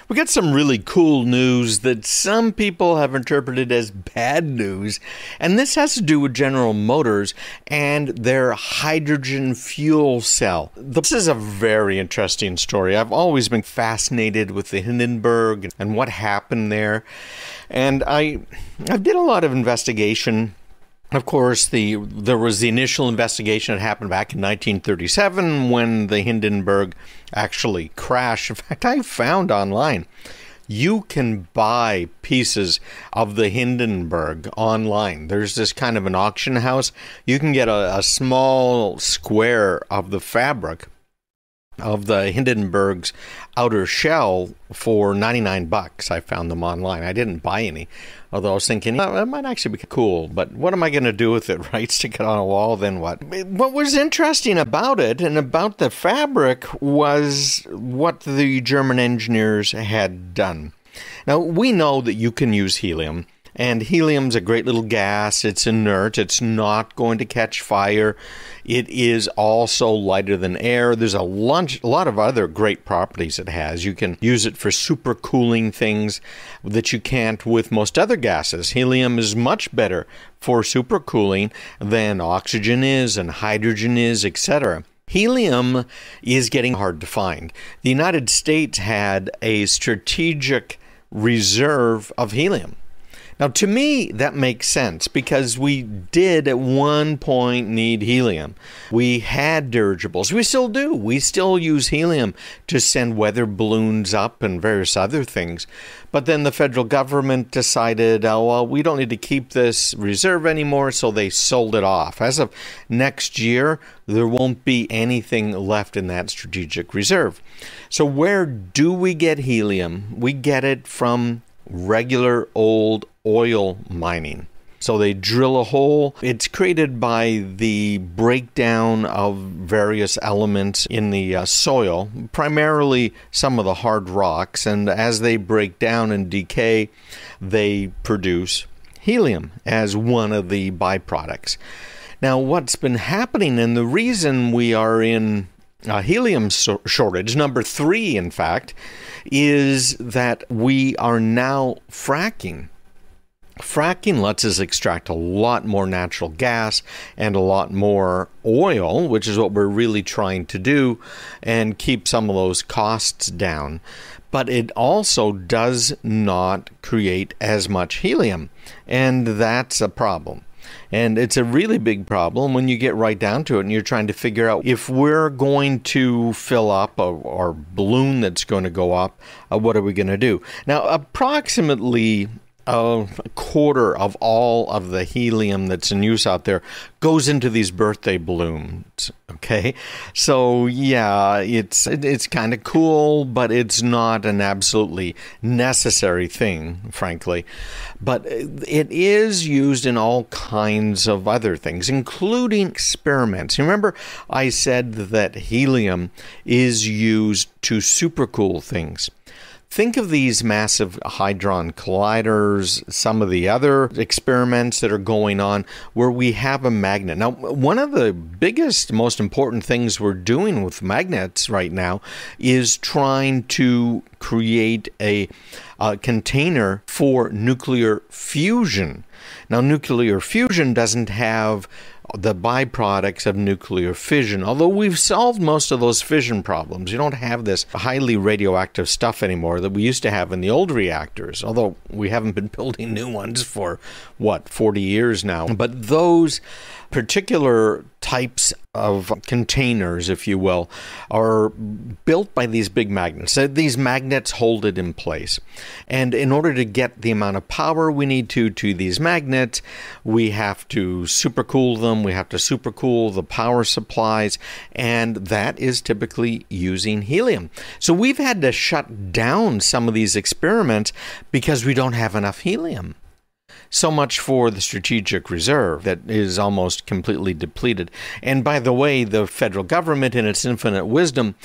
We got some really cool news that some people have interpreted as bad news, and this has to do with General Motors and their hydrogen fuel cell. This is a very interesting story. I've always been fascinated with the Hindenburg and what happened there, and I did a lot of investigation. Of course, there was the initial investigation that happened back in 1937 when the Hindenburg actually crashed. In fact, I found online you can buy pieces of the Hindenburg online. There's this kind of an auction house. You can get a small square of the fabric of the Hindenburg's outer shell for $99. I found them online. I didn't buy any, although I was thinking, it might actually be cool, but what am I going to do with it, right? Stick it on a wall, then what? What was interesting about it and about the fabric was what the German engineers had done. Now, we know that you can use helium, and helium's a great little gas. It's inert. It's not going to catch fire. It is also lighter than air. There's a lot of other great properties it has. You can use it for supercooling things that you can't with most other gases. Helium is much better for supercooling than oxygen is and hydrogen is, etc. Helium is getting hard to find. The United States had a strategic reserve of helium. Now, to me, that makes sense because we did at one point need helium. We had dirigibles. We still do. We still use helium to send weather balloons up and various other things. But then the federal government decided, oh, well, we don't need to keep this reserve anymore, so they sold it off. As of next year, there won't be anything left in that strategic reserve. So where do we get helium? We get it from regular old oil mining. So they drill a hole. It's created by the breakdown of various elements in the soil, primarily some of the hard rocks. And as they break down and decay, they produce helium as one of the byproducts. Now, what's been happening, and the reason we are in a helium shortage, number 3, in fact, is that we are now fracking. Fracking lets us extract a lot more natural gas and a lot more oil, which is what we're really trying to do, and keep some of those costs down. But it also does not create as much helium, and that's a problem. And it's a really big problem when you get right down to it and you're trying to figure out if we're going to fill up our balloon that's going to go up, what are we going to do? Now, approximately a quarter of all of the helium that's in use out there goes into these birthday balloons, okay? So, yeah, it's kind of cool, but it's not an absolutely necessary thing, frankly. But it is used in all kinds of other things, including experiments. Remember, I said that helium is used to supercool things. Think of these massive hadron colliders, some of the other experiments that are going on where we have a magnet. Now, one of the biggest, most important things we're doing with magnets right now is trying to create a container for nuclear fusion. Now, nuclear fusion doesn't have the byproducts of nuclear fission. Although we've solved most of those fission problems, you don't have this highly radioactive stuff anymore that we used to have in the old reactors, although we haven't been building new ones for, 40 years now. But those particular types of containers, if you will, are built by these big magnets. So these magnets hold it in place. And in order to get the amount of power we need to these magnets, we have to supercool them. We have to supercool the power supplies. And that is typically using helium. So we've had to shut down some of these experiments because we don't have enough helium. So much for the strategic reserve that is almost completely depleted. And by the way, the federal government, in its infinite wisdom,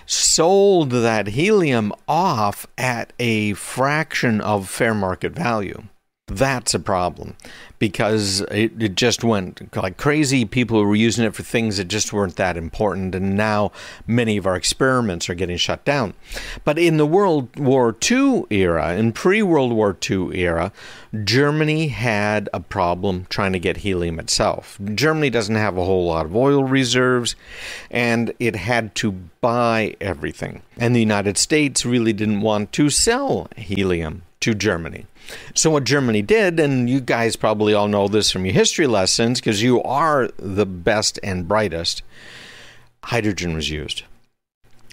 sold that helium off at a fraction of fair market value. That's a problem because it just went like crazy. People were using it for things that just weren't that important. And now many of our experiments are getting shut down. But in the World War II era, in pre-World War II era, Germany had a problem trying to get helium itself. Germany doesn't have a whole lot of oil reserves, and it had to buy everything. And the United States really didn't want to sell helium to Germany. So what Germany did, and you guys probably all know this from your history lessons because you are the best and brightest, hydrogen was used.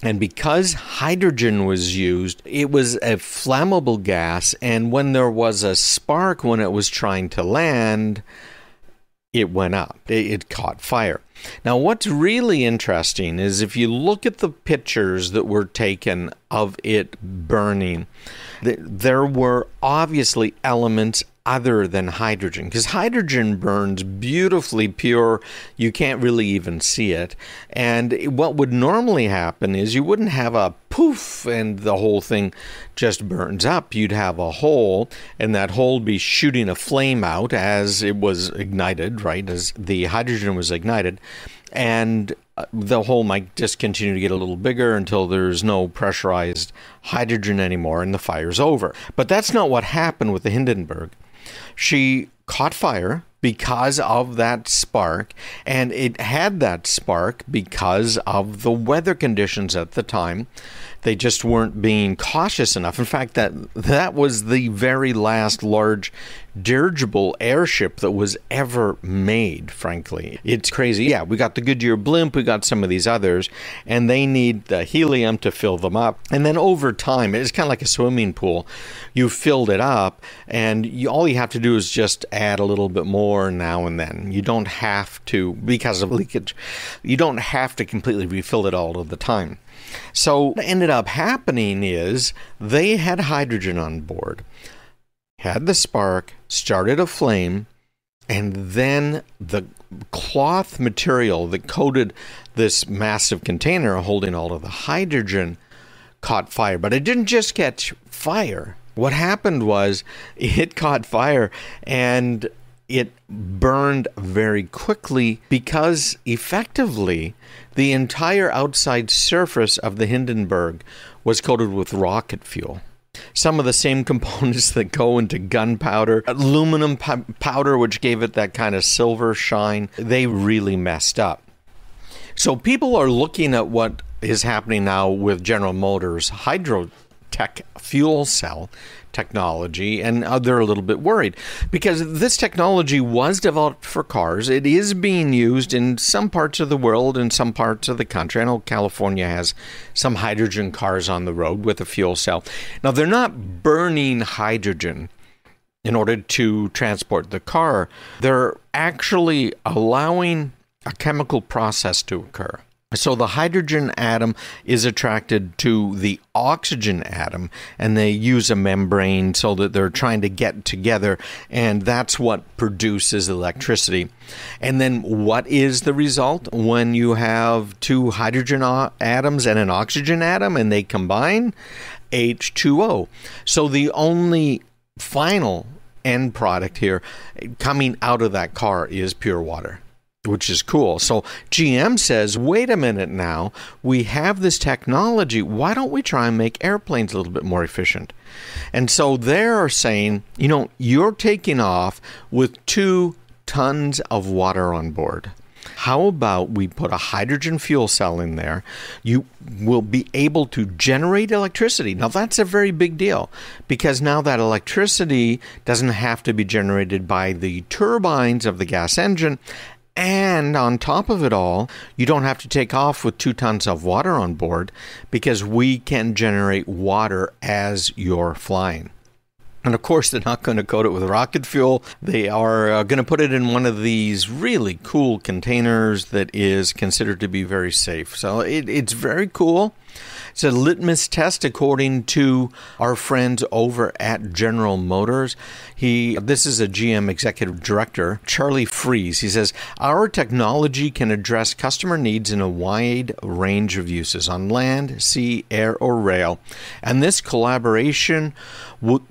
And because hydrogen was used, it was a flammable gas, and when there was a spark when it was trying to land, it went up. It caught fire. Now, what's really interesting is if you look at the pictures that were taken of it burning, there were obviously elements other than hydrogen, because hydrogen burns beautifully pure. You can't really even see it. And what would normally happen is you wouldn't have a poof and the whole thing just burns up. You'd have a hole, and that hole would be shooting a flame out as it was ignited, right, as the hydrogen was ignited. And the hole might just continue to get a little bigger until there's no pressurized hydrogen anymore and the fire's over. But that's not what happened with the Hindenburg. She caught fire because of that spark, and it had that spark because of the weather conditions at the time. They just weren't being cautious enough. In fact, that was the very last large dirigible airship that was ever made, frankly. It's crazy. Yeah, we got the Goodyear blimp, we got some of these others, and they need the helium to fill them up. And then over time, it's kind of like a swimming pool. You filled it up, and all you have to do is just add a little bit more now and then. You don't have to, because of leakage, you don't have to completely refill it all of the time. So what ended up happening is they had hydrogen on board, had the spark, started a flame, and then the cloth material that coated this massive container holding all of the hydrogen caught fire. But it didn't just catch fire. What happened was it caught fire and it burned very quickly because effectively the entire outside surface of the Hindenburg was coated with rocket fuel. Some of the same components that go into gunpowder, aluminum powder, which gave it that kind of silver shine, they really messed up. So people are looking at what is happening now with General Motors' hydrotech fuel cell technology, and they're a little bit worried because this technology was developed for cars. It is being used in some parts of the world, in some parts of the country. I know California has some hydrogen cars on the road with a fuel cell. Now, they're not burning hydrogen in order to transport the car. They're actually allowing a chemical process to occur. So the hydrogen atom is attracted to the oxygen atom, and they use a membrane so that they're trying to get together, and that's what produces electricity. And then what is the result when you have two hydrogen atoms and an oxygen atom and they combine? H2O. So the only final end product here coming out of that car is pure water, which is cool. So GM says, wait a minute now, we have this technology. Why don't we try and make airplanes a little bit more efficient? And so they're saying, you're taking off with 2 tons of water on board. How about we put a hydrogen fuel cell in there? You will be able to generate electricity. Now, that's a very big deal because now that electricity doesn't have to be generated by the turbines of the gas engine. And on top of it all, you don't have to take off with 2 tons of water on board because we can generate water as you're flying. And of course, they're not going to coat it with rocket fuel. They are going to put it in one of these really cool containers that is considered to be very safe. So it's very cool. It's a litmus test according to our friends over at General Motors. This is a GM executive director, Charlie Fries. He says, our technology can address customer needs in a wide range of uses on land, sea, air, or rail. And this collaboration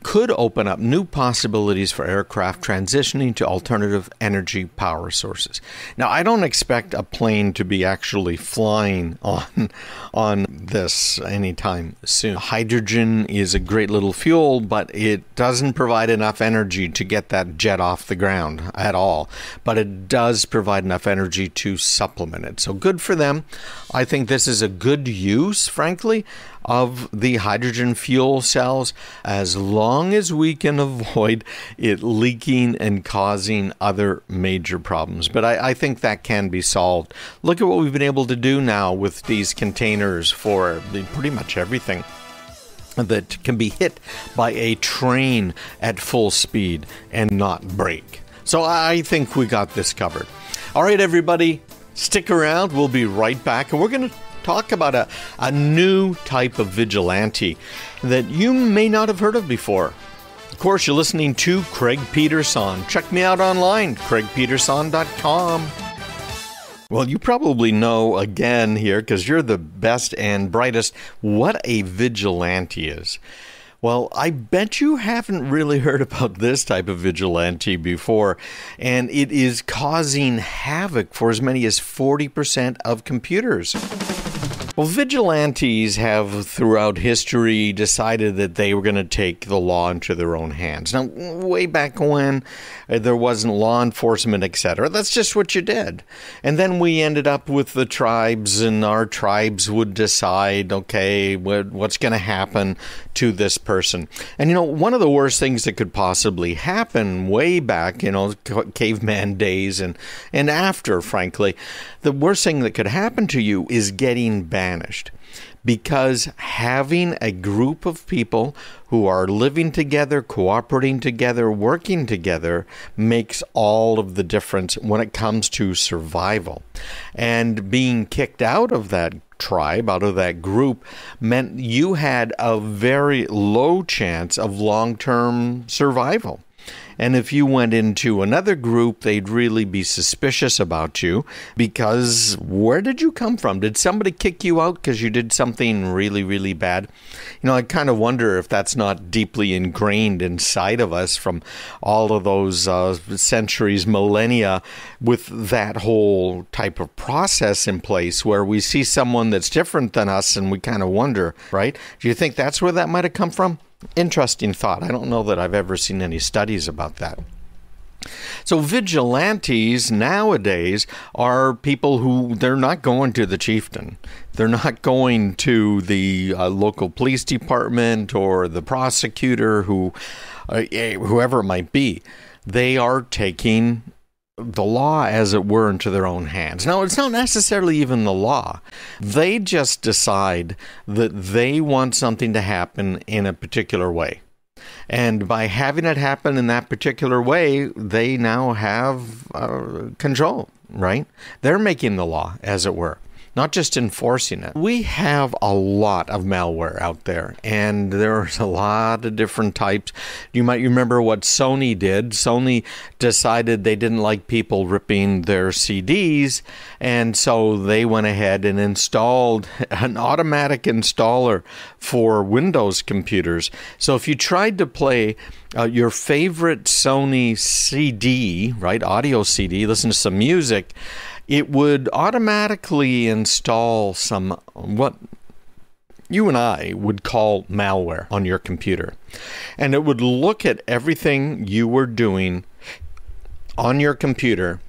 could open up new possibilities for aircraft transitioning to alternative energy power sources. Now, I don't expect a plane to be actually flying on this anytime soon. Hydrogen is a great little fuel, but it doesn't provide enough energy to get that jet off the ground at all. But it does provide enough energy to supplement it. So good for them. I think this is a good use, frankly, of the hydrogen fuel cells, as long as we can avoid it leaking and causing other major problems. But I think that can be solved. Look at what we've been able to do now with these containers for pretty much everything that can be hit by a train at full speed and not break. So I think we got this covered. All right, everybody, stick around. We'll be right back, and we're going to talk about a new type of vigilante that you may not have heard of before. Of course, you're listening to Craig Peterson. Check me out online, craigpeterson.com. Well, you probably know again here, because you're the best and brightest, what a vigilante is. Well, I bet you haven't really heard about this type of vigilante before, and it is causing havoc for as many as 40% of computers. Well, vigilantes have throughout history decided that they were going to take the law into their own hands. Now, way back when there wasn't law enforcement, etc., that's just what you did. And then we ended up with the tribes, and our tribes would decide, okay, what's going to happen to this person. And, one of the worst things that could possibly happen way back, caveman days and after, frankly, the worst thing that could happen to you is getting banished, because having a group of people who are living together, cooperating together, working together makes all of the difference when it comes to survival. And being kicked out of that tribe, out of that group, meant you had a very low chance of long-term survival. And if you went into another group, they'd really be suspicious about you, because where did you come from? Did somebody kick you out because you did something really, really bad? I kind of wonder if that's not deeply ingrained inside of us from all of those centuries, millennia, with that whole type of process in place where we see someone that's different than us and we kind of wonder, right? Do you think that's where that might have come from? Interesting thought. I don't know that I've ever seen any studies about that. So vigilantes nowadays are people who, they're not going to the chieftain. They're not going to the local police department or the prosecutor, whoever it might be. They are taking the law, as it were, into their own hands. Now, it's not necessarily even the law. They just decide that they want something to happen in a particular way. And by having it happen in that particular way, they now have control, right? They're making the law, as it were, not just enforcing it. We have a lot of malware out there, and there's a lot of different types. You might remember what Sony did. Sony decided they didn't like people ripping their CDs, and so they went ahead and installed an automatic installer for Windows computers. So if you tried to play your favorite Sony CD, right, audio CD, listen to some music, it would automatically install some, what you and I would call malware on your computer. And it would look at everything you were doing on your computer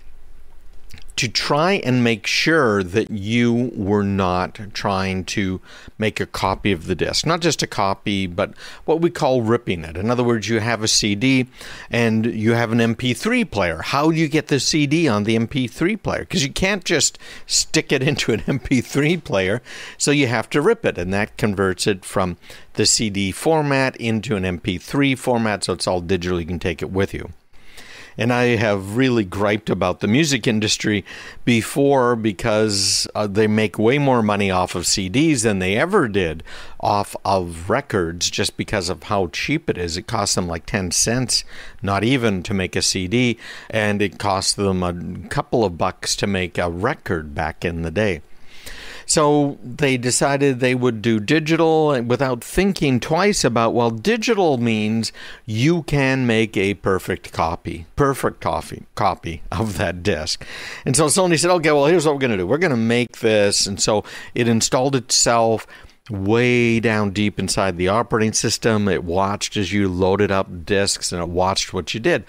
to try and make sure that you were not trying to make a copy of the disk. Not just a copy, but what we call ripping it. In other words, you have a CD and you have an MP3 player. How do you get the CD on the MP3 player? Because you can't just stick it into an MP3 player, so you have to rip it, and that converts it from the CD format into an MP3 format, so it's all digital. You can take it with you. And I have really griped about the music industry before because they make way more money off of CDs than they ever did off of records just because of how cheap it is. It costs them like 10 cents, not even, to make a CD, and it costs them a couple of bucks to make a record back in the day. So they decided they would do digital without thinking twice about, well, digital means you can make a perfect copy of that disk. And so Sony said, okay, well, here's what we're going to do. We're going to make this. And so it installed itself way down deep inside the operating system. It watched as you loaded up disks, and it watched what you did.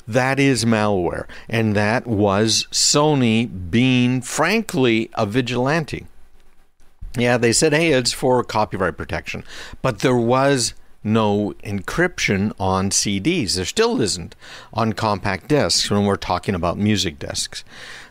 That is malware. And that was Sony being, frankly, a vigilante. Yeah, they said, hey, it's for copyright protection. But there was no encryption on CDs. There still isn't on compact discs when we're talking about music discs.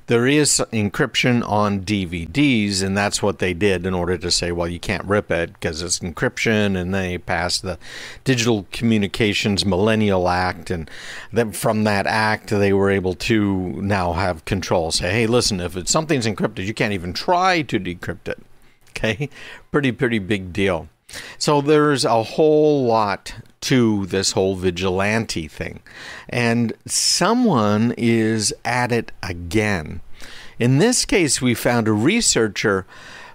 There is encryption on DVDs, and that's what they did in order to say, well, you can't rip it because it's encryption, and they passed the Digital Communications Millennial Act, and then from that act, they were able to now have control. Say, hey, listen, if something's encrypted, you can't even try to decrypt it. Okay, pretty big deal. So there's a whole lot to this whole vigilante thing. And someone is at it again. In this case, we found a researcher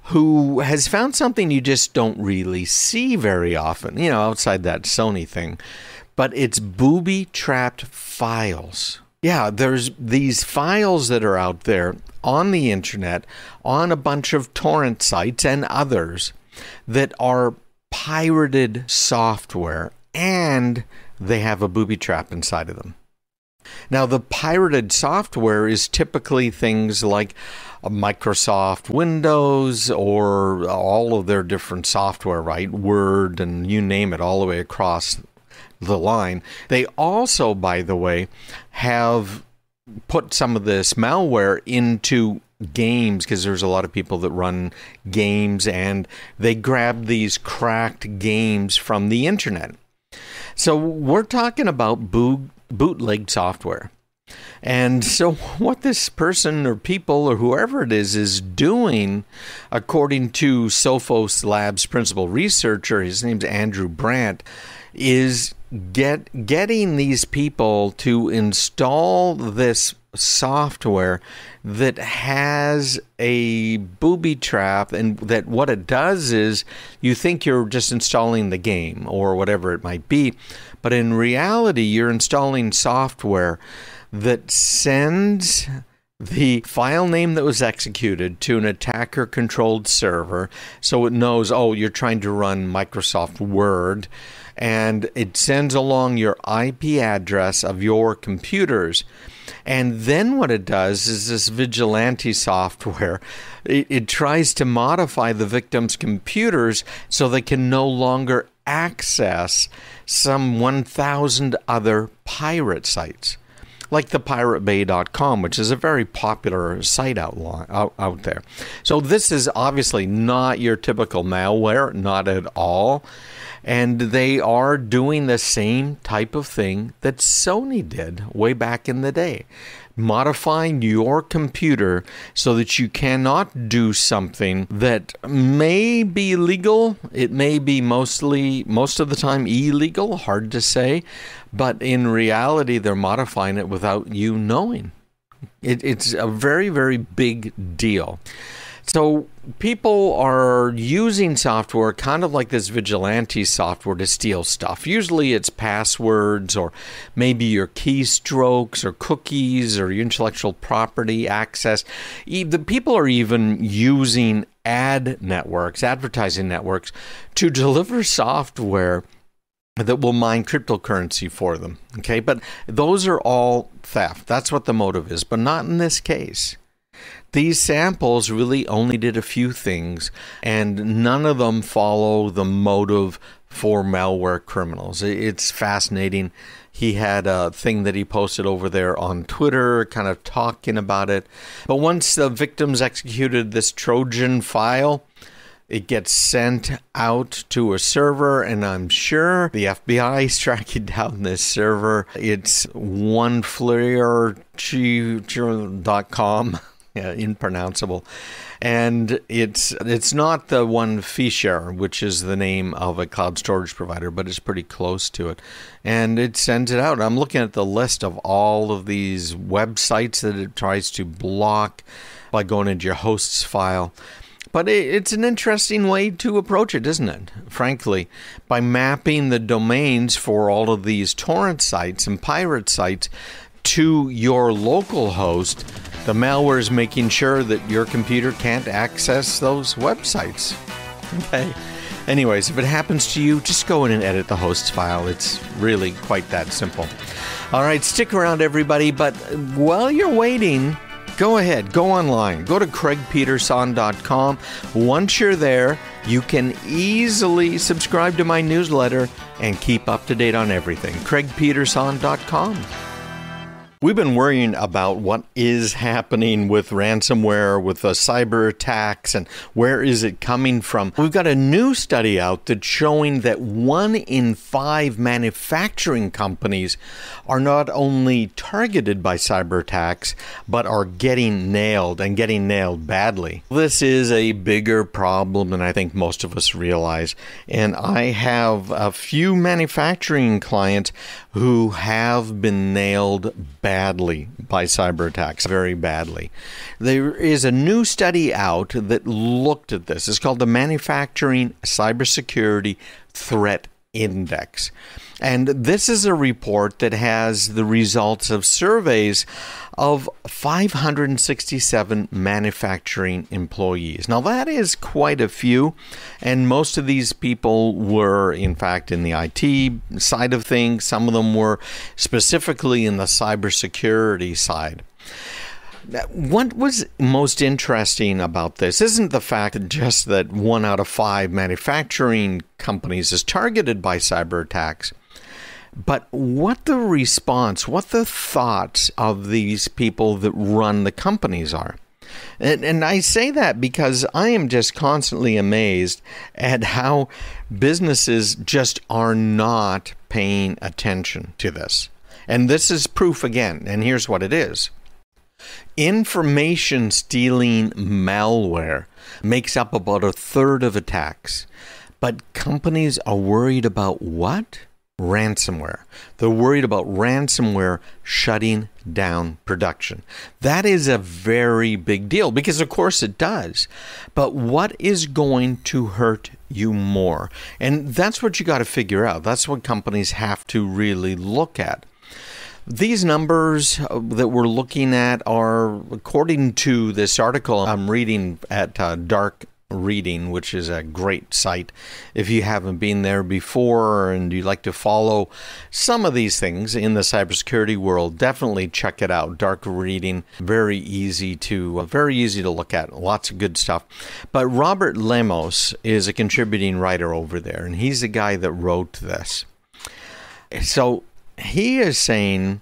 who has found something you just don't really see very often, outside that Sony thing. But it's booby-trapped files. Yeah, there's these files that are out there on the internet, on a bunch of torrent sites and others that are pirated software, and they have a booby trap inside of them. Now, the pirated software is typically things like Microsoft Windows or all of their different software, right? Word and you name it, all the way across the line. They also, by the way, have put some of this malware into games, because there's a lot of people that run games, and they grab these cracked games from the internet. So we're talking about bootleg software. And so what this person or people or whoever it is doing, according to Sophos Labs principal researcher, his name's Andrew Brandt, is getting these people to install this software that has a booby trap, and that what it does is you think you're just installing the game or whatever it might be, but in reality you're installing software that sends the file name that was executed to an attacker-controlled server, so it knows, oh, you're trying to run Microsoft Word, and it sends along your IP address of your computers. And then what it does is this vigilante software, it tries to modify the victim's computers so they can no longer access some 1,000 other pirate sites, like the piratebay.com, which is a very popular site out there. So this is obviously not your typical malware, not at all. And they are doing the same type of thing that Sony did way back in the day, modifying your computer so that you cannot do something that may be legal. It may be most of the time illegal, hard to say, but in reality, they're modifying it without you knowing. It's a very big deal. So people are using software kind of like this vigilante software to steal stuff. Usually it's passwords, or maybe your keystrokes or cookies or your intellectual property access. The people are even using advertising networks, to deliver software that will mine cryptocurrency for them. Okay, but those are all theft. That's what the motive is, but not in this case. These samples really only did a few things, and none of them follow the motive for malware criminals. It's fascinating. He had a thing that he posted over there on Twitter, kind of talking about it. But once the victims executed this Trojan file, It gets sent out to a server, and I'm sure the FBI is tracking down this server. It's onefleur.com. Yeah, impronounceable. And it's not the one Fisher, which is the name of a cloud storage provider, but it's pretty close to it. And it sends it out. I'm looking at the list of all of these websites that it tries to block by going into your host's file. But it's an interesting way to approach it, isn't it? Frankly, by mapping the domains for all of these torrent sites and pirate sites to your local host, the malware is making sure that your computer can't access those websites. Okay. Anyways, if it happens to you, just go in and edit the host's file. It's really quite that simple. All right, stick around, everybody. But while you're waiting, go ahead, go online, go to craigpeterson.com. Once you're there, you can easily subscribe to my newsletter and keep up to date on everything. craigpeterson.com. We've been worrying about what is happening with ransomware, with cyber attacks, and where is it coming from. We've got a new study out that's showing that 1 in 5 manufacturing companies are not only targeted by cyber attacks, but are getting nailed, and getting nailed badly. This is a bigger problem than I think most of us realize. And I have a few manufacturing clients who have been nailed badly by cyber attacks, very badly. There is a new study out that looked at this. It's called the Manufacturing Cybersecurity Threat Index. And this is a report that has the results of surveys of 567 manufacturing employees. Now, that is quite a few, and most of these people were, in fact, in the IT side of things. Some of them were specifically in the cybersecurity side. What was most interesting about this isn't the fact that just that 1 out of 5 manufacturing companies is targeted by cyber attacks, but what the response, what the thoughts of these people that run the companies are. And I say that because I am just constantly amazed at how businesses just are not paying attention to this. And this is proof again, and here's what it is. Information stealing malware makes up about 1/3 of attacks. But companies are worried about what? Ransomware. They're worried about ransomware shutting down production. That is a very big deal because, of course, it does. But what is going to hurt you more? And that's what you got to figure out. That's what companies have to really look at. These numbers that we're looking at are, according to this article I'm reading at Dark Reading, which is a great site. If you haven't been there before and you'd like to follow some of these things in the cybersecurity world, definitely check it out. Dark Reading, very easy to look at. Lots of good stuff. But Robert Lemos is a contributing writer over there, and he's the guy that wrote this. So he is saying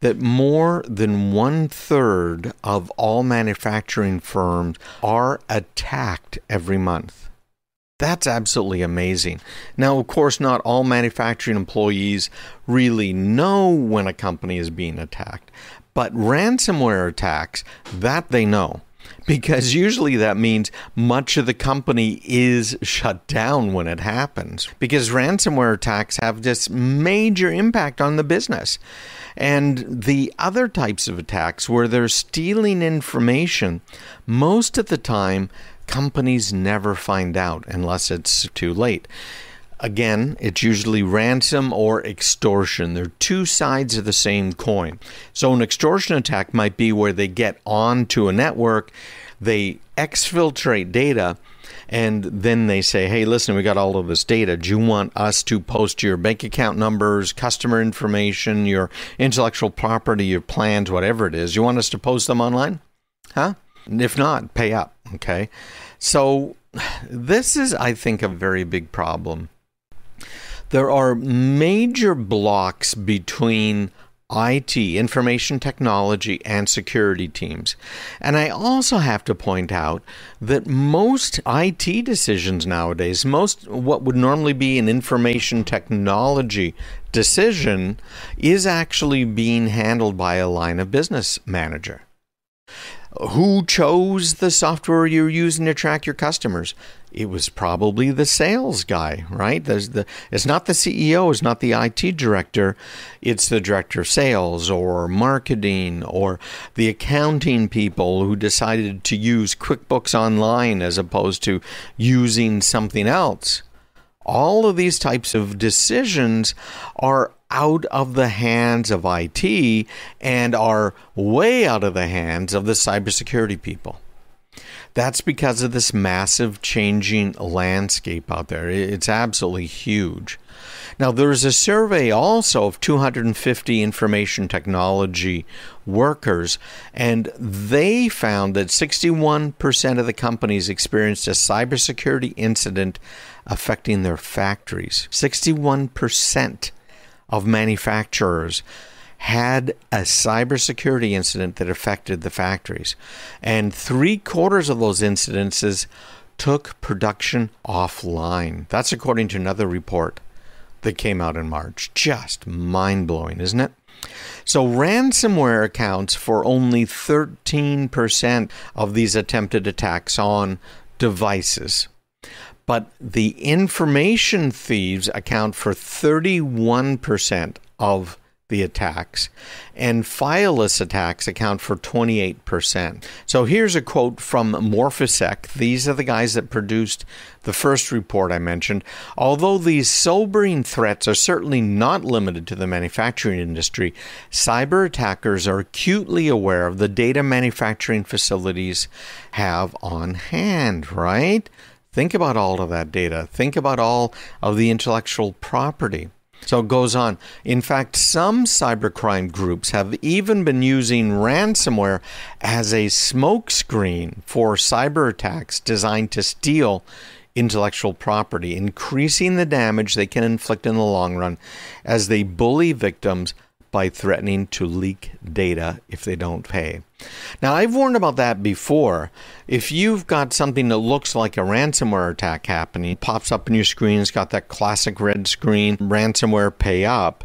that more than 1/3 of all manufacturing firms are attacked every month. That's absolutely amazing. Now, of course, not all manufacturing employees really know when a company is being attacked, but ransomware attacks, that they know. Because usually that means much of the company is shut down when it happens. Because ransomware attacks have this major impact on the business. And the other types of attacks where they're stealing information, most of the time, companies never find out unless it's too late. Again, it's usually ransom or extortion. They're two sides of the same coin. So an extortion attack might be where they get onto a network, they exfiltrate data, and then they say, hey, listen, we got all of this data. Do you want us to post your bank account numbers, customer information, your intellectual property, your plans, whatever it is? You want us to post them online? Huh? If not, pay up, okay? So this is, I think, a very big problem. There are major blocks between IT, information technology, and security teams. And I also have to point out that most IT decisions nowadays, most what would normally be an information technology decision, is actually being handled by a line of business manager. Who chose the software you're using to track your customers? It was probably the sales guy, right? It's not the CEO, it's not the IT director, it's the director of sales or marketing or the accounting people who decided to use QuickBooks Online as opposed to using something else. All of these types of decisions are out of the hands of IT and are way out of the hands of the cybersecurity people. That's because of this massive changing landscape out there. It's absolutely huge. Now, there's a survey also of 250 information technology workers, and they found that 61% of the companies experienced a cybersecurity incident affecting their factories. 61% of manufacturers had a cybersecurity incident that affected the factories. And 3/4 of those incidences took production offline. That's according to another report that came out in March. Just mind-blowing, isn't it? So ransomware accounts for only 13% of these attempted attacks on devices. But the information thieves account for 31% of the attacks, and fileless attacks account for 28%. So here's a quote from Morphosec. These are the guys that produced the first report I mentioned. Although these sobering threats are certainly not limited to the manufacturing industry, cyber attackers are acutely aware of the data manufacturing facilities have on hand, right? Think about all of that data. Think about all of the intellectual property. So it goes on. In fact, some cybercrime groups have even been using ransomware as a smokescreen for cyber attacks designed to steal intellectual property, increasing the damage they can inflict in the long run as they bully victims by threatening to leak data if they don't pay. Now, I've warned about that before. If you've got something that looks like a ransomware attack happening, pops up on your screen, it's got that classic red screen, ransomware pay up,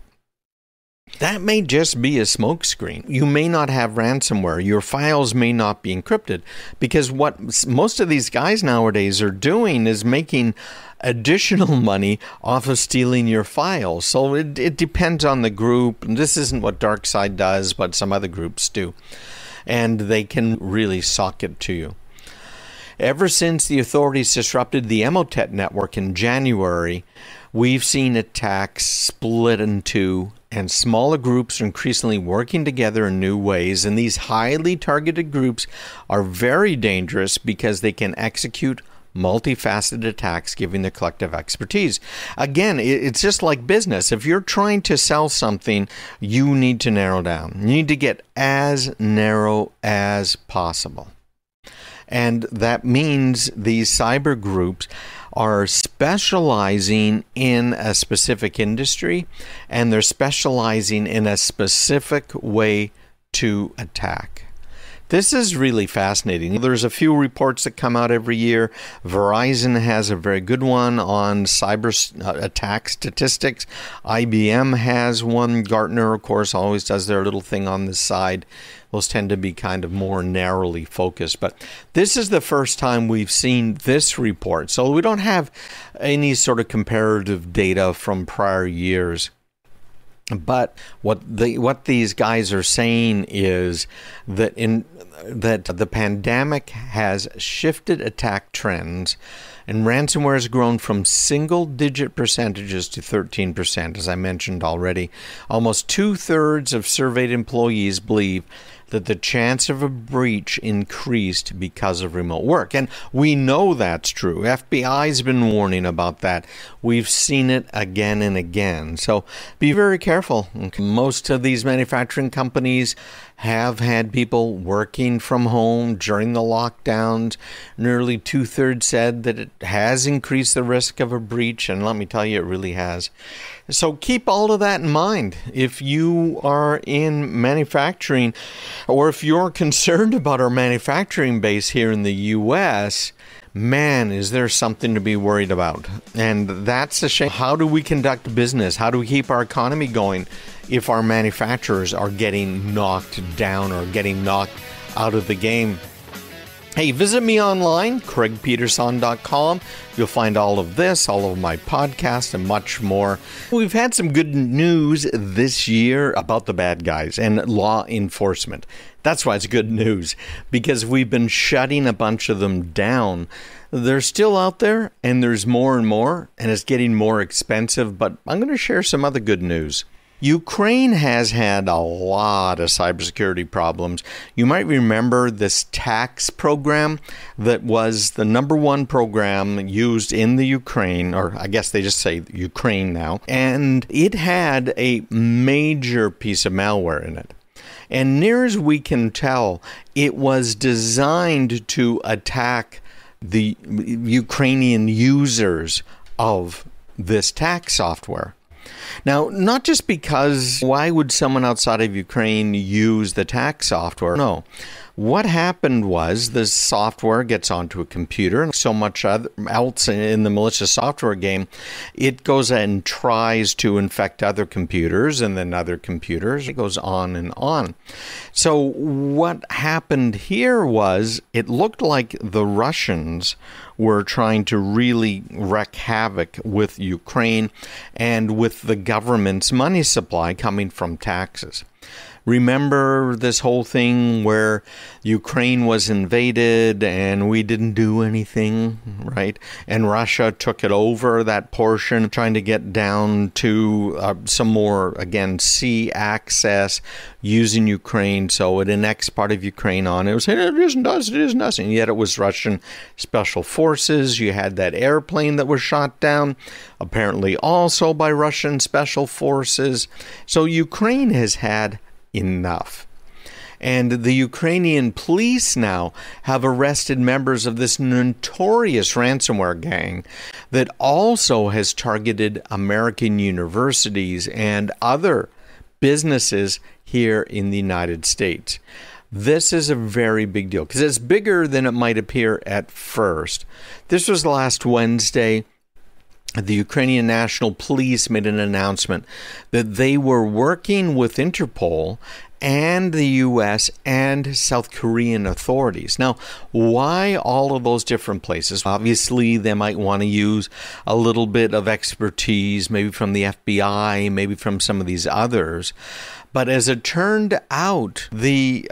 that may just be a smokescreen. You may not have ransomware. Your files may not be encrypted, because what most of these guys nowadays are doing is making additional money off of stealing your files. So it depends on the group. This isn't what DarkSide does, but some other groups do. And they can really sock it to you. Ever since the authorities disrupted the Emotet network in January, we've seen attacks split in two, and smaller groups are increasingly working together in new ways. And these highly targeted groups are very dangerous because they can execute multifaceted attacks, giving their collective expertise. Again, it's just like business. If you're trying to sell something, you need to narrow down. You need to get as narrow as possible. And that means these cyber groups are specializing in a specific industry, and they're specializing in a specific way to attack. This is really fascinating. There's a few reports that come out every year. Verizon has a very good one on cyber attack statistics. IBM has one. Gartner, of course, always does their little thing on the side. Those tend to be kind of more narrowly focused. But this is the first time we've seen this report. So we don't have any sort of comparative data from prior years. But what these guys are saying is that the pandemic has shifted attack trends, and ransomware has grown from single-digit percentages to 13%, as I mentioned already. Almost 2/3 of surveyed employees believe that the chance of a breach increased because of remote work. And we know that's true. FBI's been warning about that. We've seen it again and again. So be very careful. Most of these manufacturing companies have had people working from home during the lockdowns. Nearly 2/3 said that it has increased the risk of a breach. And let me tell you, it really has. So keep all of that in mind. If you are in manufacturing, or if you're concerned about our manufacturing base here in the U.S., man, is there something to be worried about. And that's a shame. How do we conduct business? How do we keep our economy going if our manufacturers are getting knocked down or getting knocked out of the game? Hey, visit me online, craigpeterson.com. You'll find all of this, all of my podcasts, and much more. We've had some good news this year about the bad guys and law enforcement. That's why it's good news, because we've been shutting a bunch of them down. They're still out there, and there's more and more, and it's getting more expensive, but I'm going to share some other good news. Ukraine has had a lot of cybersecurity problems. You might remember this tax program that was the #1 program used in the Ukraine, or I guess they just say Ukraine now, and it had a major piece of malware in it. And near as we can tell, it was designed to attack the Ukrainian users of this tax software. Now, not just because why would someone outside of Ukraine use the tax software? No. What happened was the software gets onto a computer, and so much else in the malicious software game, it goes and tries to infect other computers and then other computers. It goes on and on. So what happened here was it looked like the Russians were trying to really wreak havoc with Ukraine and with the government's money supply coming from taxes. Remember this whole thing where Ukraine was invaded and we didn't do anything, right? And Russia took it over, that portion, trying to get down to some more, again, sea access using Ukraine. So it annexed part of Ukraine on. It was saying, it isn't us, it isn't us. And yet it was Russian special forces. You had that airplane that was shot down, apparently also by Russian special forces. So Ukraine has had enough. And the Ukrainian police now have arrested members of this notorious ransomware gang that also has targeted American universities and other businesses here in the United States. This is a very big deal because it's bigger than it might appear at first. This was last Wednesday. The Ukrainian National Police made an announcement that they were working with Interpol and the U.S. and South Korean authorities. Now, why all of those different places? Obviously, they might want to use a little bit of expertise, maybe from the FBI, maybe from some of these others. But as it turned out, the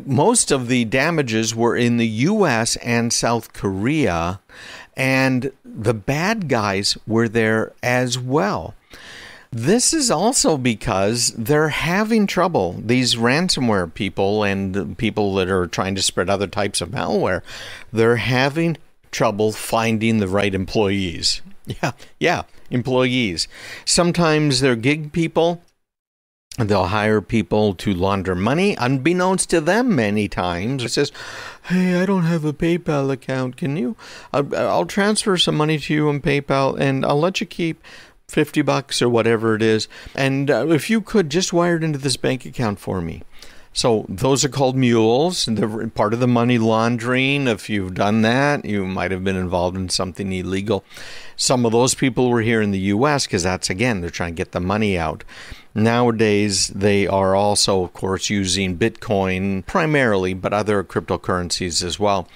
most of the damages were in the U.S. and South Korea, and the bad guys were there as well. This is also because they're having trouble. These ransomware people and people that are trying to spread other types of malware, they're having trouble finding the right employees. Yeah, employees. Sometimes they're gig people. They'll hire people to launder money, unbeknownst to them many times. It says, hey, I don't have a PayPal account. Can you? I'll transfer some money to you on PayPal, and I'll let you keep $50 or whatever it is. And if you could, just wire it into this bank account for me. So those are called mules. They're part of the money laundering. If you've done that, you might have been involved in something illegal. Some of those people were here in the U.S. because that's, again, they're trying to get the money out. Nowadays, they are also, of course, using Bitcoin primarily, but other cryptocurrencies as well.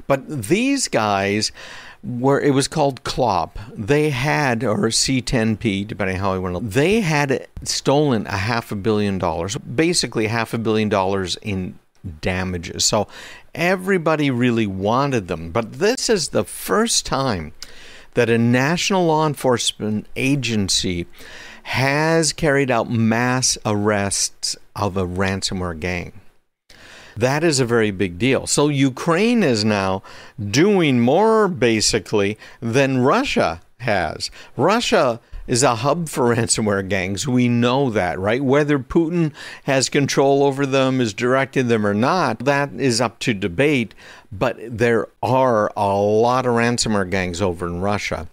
But these guys it was called CLOP. They had, or C10P, depending on how you want to look, they had stolen $500 million, basically $500 million in damages. So everybody really wanted them. But this is the first time that a national law enforcement agency has carried out mass arrests of a ransomware gang. That is a very big deal. So Ukraine is now doing more, basically, than Russia has. Russia is a hub for ransomware gangs. We know that, right? Whether Putin has control over them, is directing them or not, that is up to debate. But there are a lot of ransomware gangs over in Russia.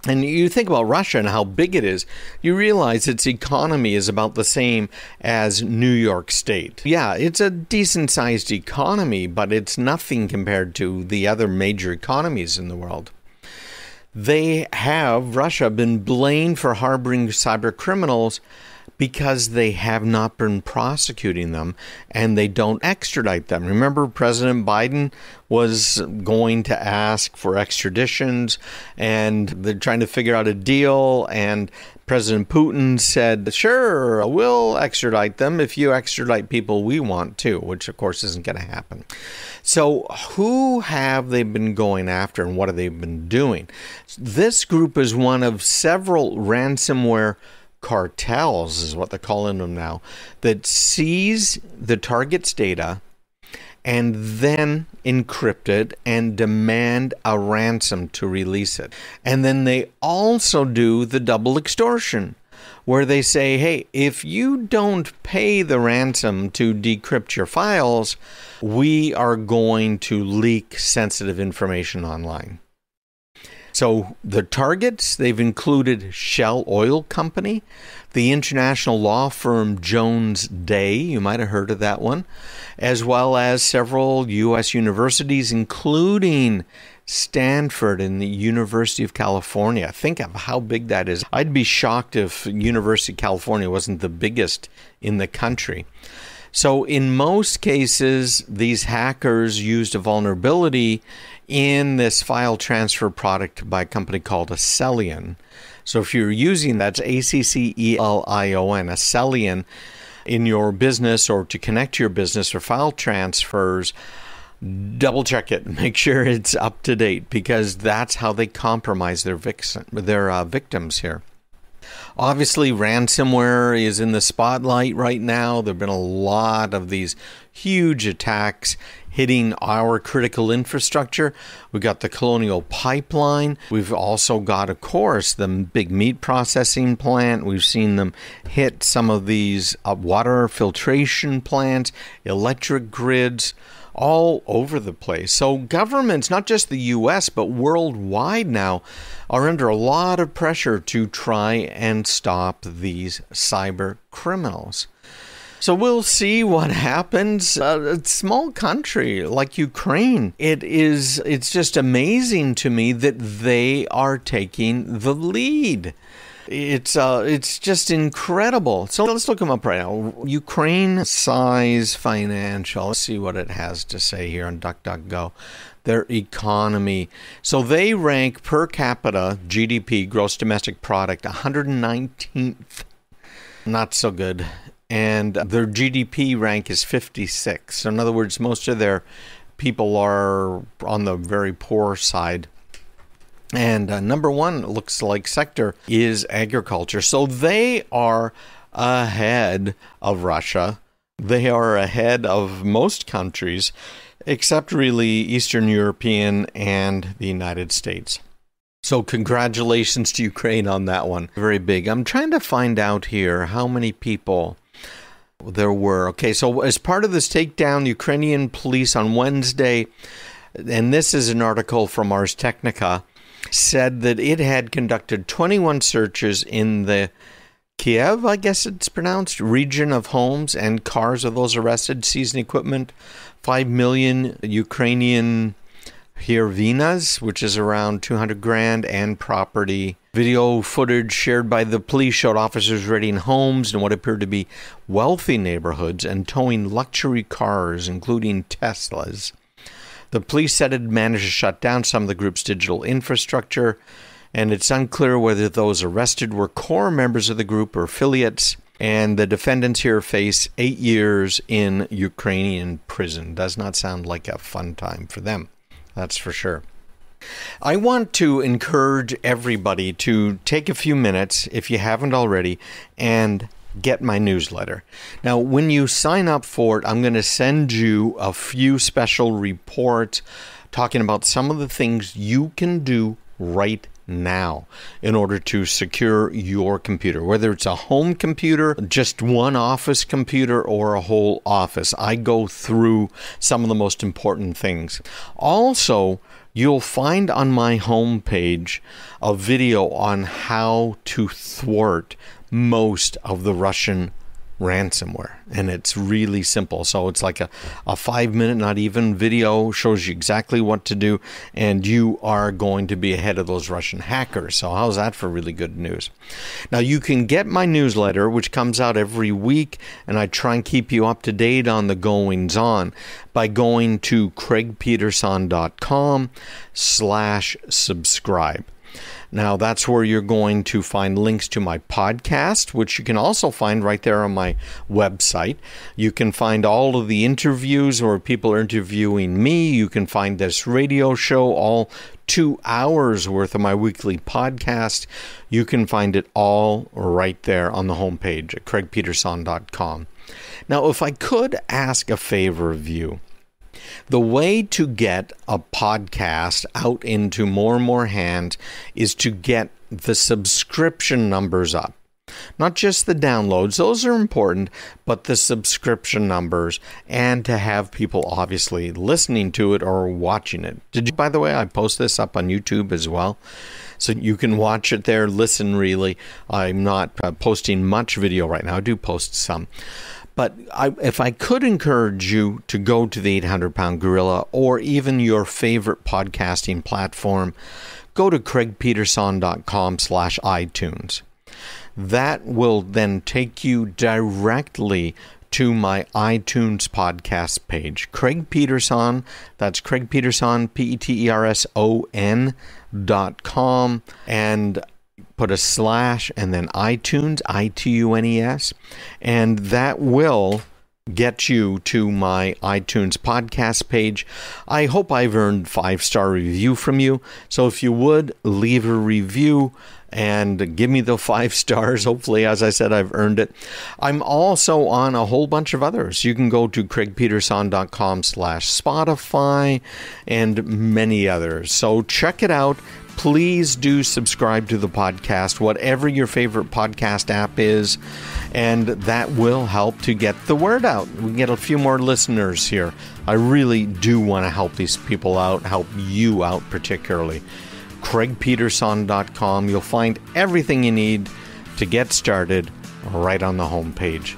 And you think about Russia and how big it is, you realize its economy is about the same as New York State. Yeah, it's a decent-sized economy, but it's nothing compared to the other major economies in the world. Russia, been blamed for harboring cyber criminals because they have not been prosecuting them and they don't extradite them. Remember, President Biden was going to ask for extraditions and they're trying to figure out a deal, and President Putin said, sure, we'll extradite them if you extradite people we want to, which of course isn't going to happen. So who have they been going after and what have they been doing? This group is one of several ransomware cartels, is what they're calling them now, that seize the target's data and then encrypt it and demand a ransom to release it. And then they also do the double extortion, where they say, hey, if you don't pay the ransom to decrypt your files, we are going to leak sensitive information online. So the targets, they've included Shell Oil Company, the international law firm Jones Day, you might have heard of that one, as well as several U.S. universities, including Stanford and the University of California. Think of how big that is. I'd be shocked if University of California wasn't the biggest in the country. So in most cases, these hackers used a vulnerability in this file transfer product by a company called Accellion. So if you're using that's Accelion, Accellion, in your business or to connect to your business for file transfers, double check it. Make sure it's up to date, because that's how they compromise their victims here. Obviously, ransomware is in the spotlight right now. There have been a lot of these huge attacks hitting our critical infrastructure. We've got the Colonial Pipeline. We've also got, of course, the big meat processing plant. We've seen them hit some of these water filtration plants, electric grids, all over the place. So governments, not just the U.S., but worldwide now, are under a lot of pressure to try and stop these cyber criminals. So we'll see what happens. A small country like Ukraine, it's just amazing to me that they are taking the lead. It's just incredible. So let's look them up right now. Ukraine size financial. Let's see what it has to say here on DuckDuckGo. Their economy. So they rank per capita GDP, gross domestic product, 119th. Not so good. And their GDP rank is 56. So in other words, most of their people are on the very poor side. And number one, it looks like, sector is agriculture. So they are ahead of Russia. They are ahead of most countries, except really Eastern European and the United States. So congratulations to Ukraine on that one. Very big. I'm trying to find out here how many people there were. Okay, so as part of this takedown, Ukrainian police on Wednesday, and this is an article from Ars Technica, said that it had conducted 21 searches in the Kiev, I guess it's pronounced, region of homes and cars of those arrested, seizing equipment, 5 million Ukrainian hryvnias, which is around 200 grand, and property. Video footage shared by the police showed officers raiding homes in what appeared to be wealthy neighborhoods and towing luxury cars, including Teslas. The police said it managed to shut down some of the group's digital infrastructure, and it's unclear whether those arrested were core members of the group or affiliates. And the defendants here face 8 years in Ukrainian prison. Does not sound like a fun time for them, that's for sure. I want to encourage everybody to take a few minutes, if you haven't already, and get my newsletter. Now, when you sign up for it, I'm going to send you a few special reports talking about some of the things you can do right now in order to secure your computer, whether it's a home computer, just one office computer, or a whole office. I go through some of the most important things. Also, you'll find on my homepage a video on how to thwart most of the Russian ransomware, and it's really simple. So it's like a 5-minute, not even, video, shows you exactly what to do, and you are going to be ahead of those Russian hackers. So how's that for really good news? Now, you can get my newsletter, which comes out every week, and I try and keep you up to date on the goings on by going to craigpeterson.com/subscribe. Now, that's where you're going to find links to my podcast, which you can also find right there on my website. You can find all of the interviews where people are interviewing me. You can find this radio show, all 2 hours worth of my weekly podcast. You can find it all right there on the homepage at craigpeterson.com. Now, if I could ask a favor of you, the way to get a podcast out into more and more hands is to get the subscription numbers up. Not just the downloads, those are important, but the subscription numbers, and to have people obviously listening to it or watching it. By the way, I post this up on YouTube as well, so you can watch it there, listen really. I'm not posting much video right now. I do post some. But if I could encourage you to go to the 800-Pound Gorilla or even your favorite podcasting platform, go to craigpeterson.com/iTunes. That will then take you directly to my iTunes podcast page. Craig Peterson, that's Craig Peterson, PETERSON.com, and put a / and then iTunes, ITUNES, and that will get you to my iTunes podcast page. I hope I've earned 5-star review from you. So if you would, leave a review and give me the 5 stars. Hopefully, as I said, I've earned it. I'm also on a whole bunch of others. You can go to craigpeterson.com/Spotify and many others. So check it out. Please do subscribe to the podcast, whatever your favorite podcast app is, and that will help to get the word out. We get a few more listeners here. I really do want to help these people out, help you out particularly. craigpeterson.com. You'll find everything you need to get started right on the homepage.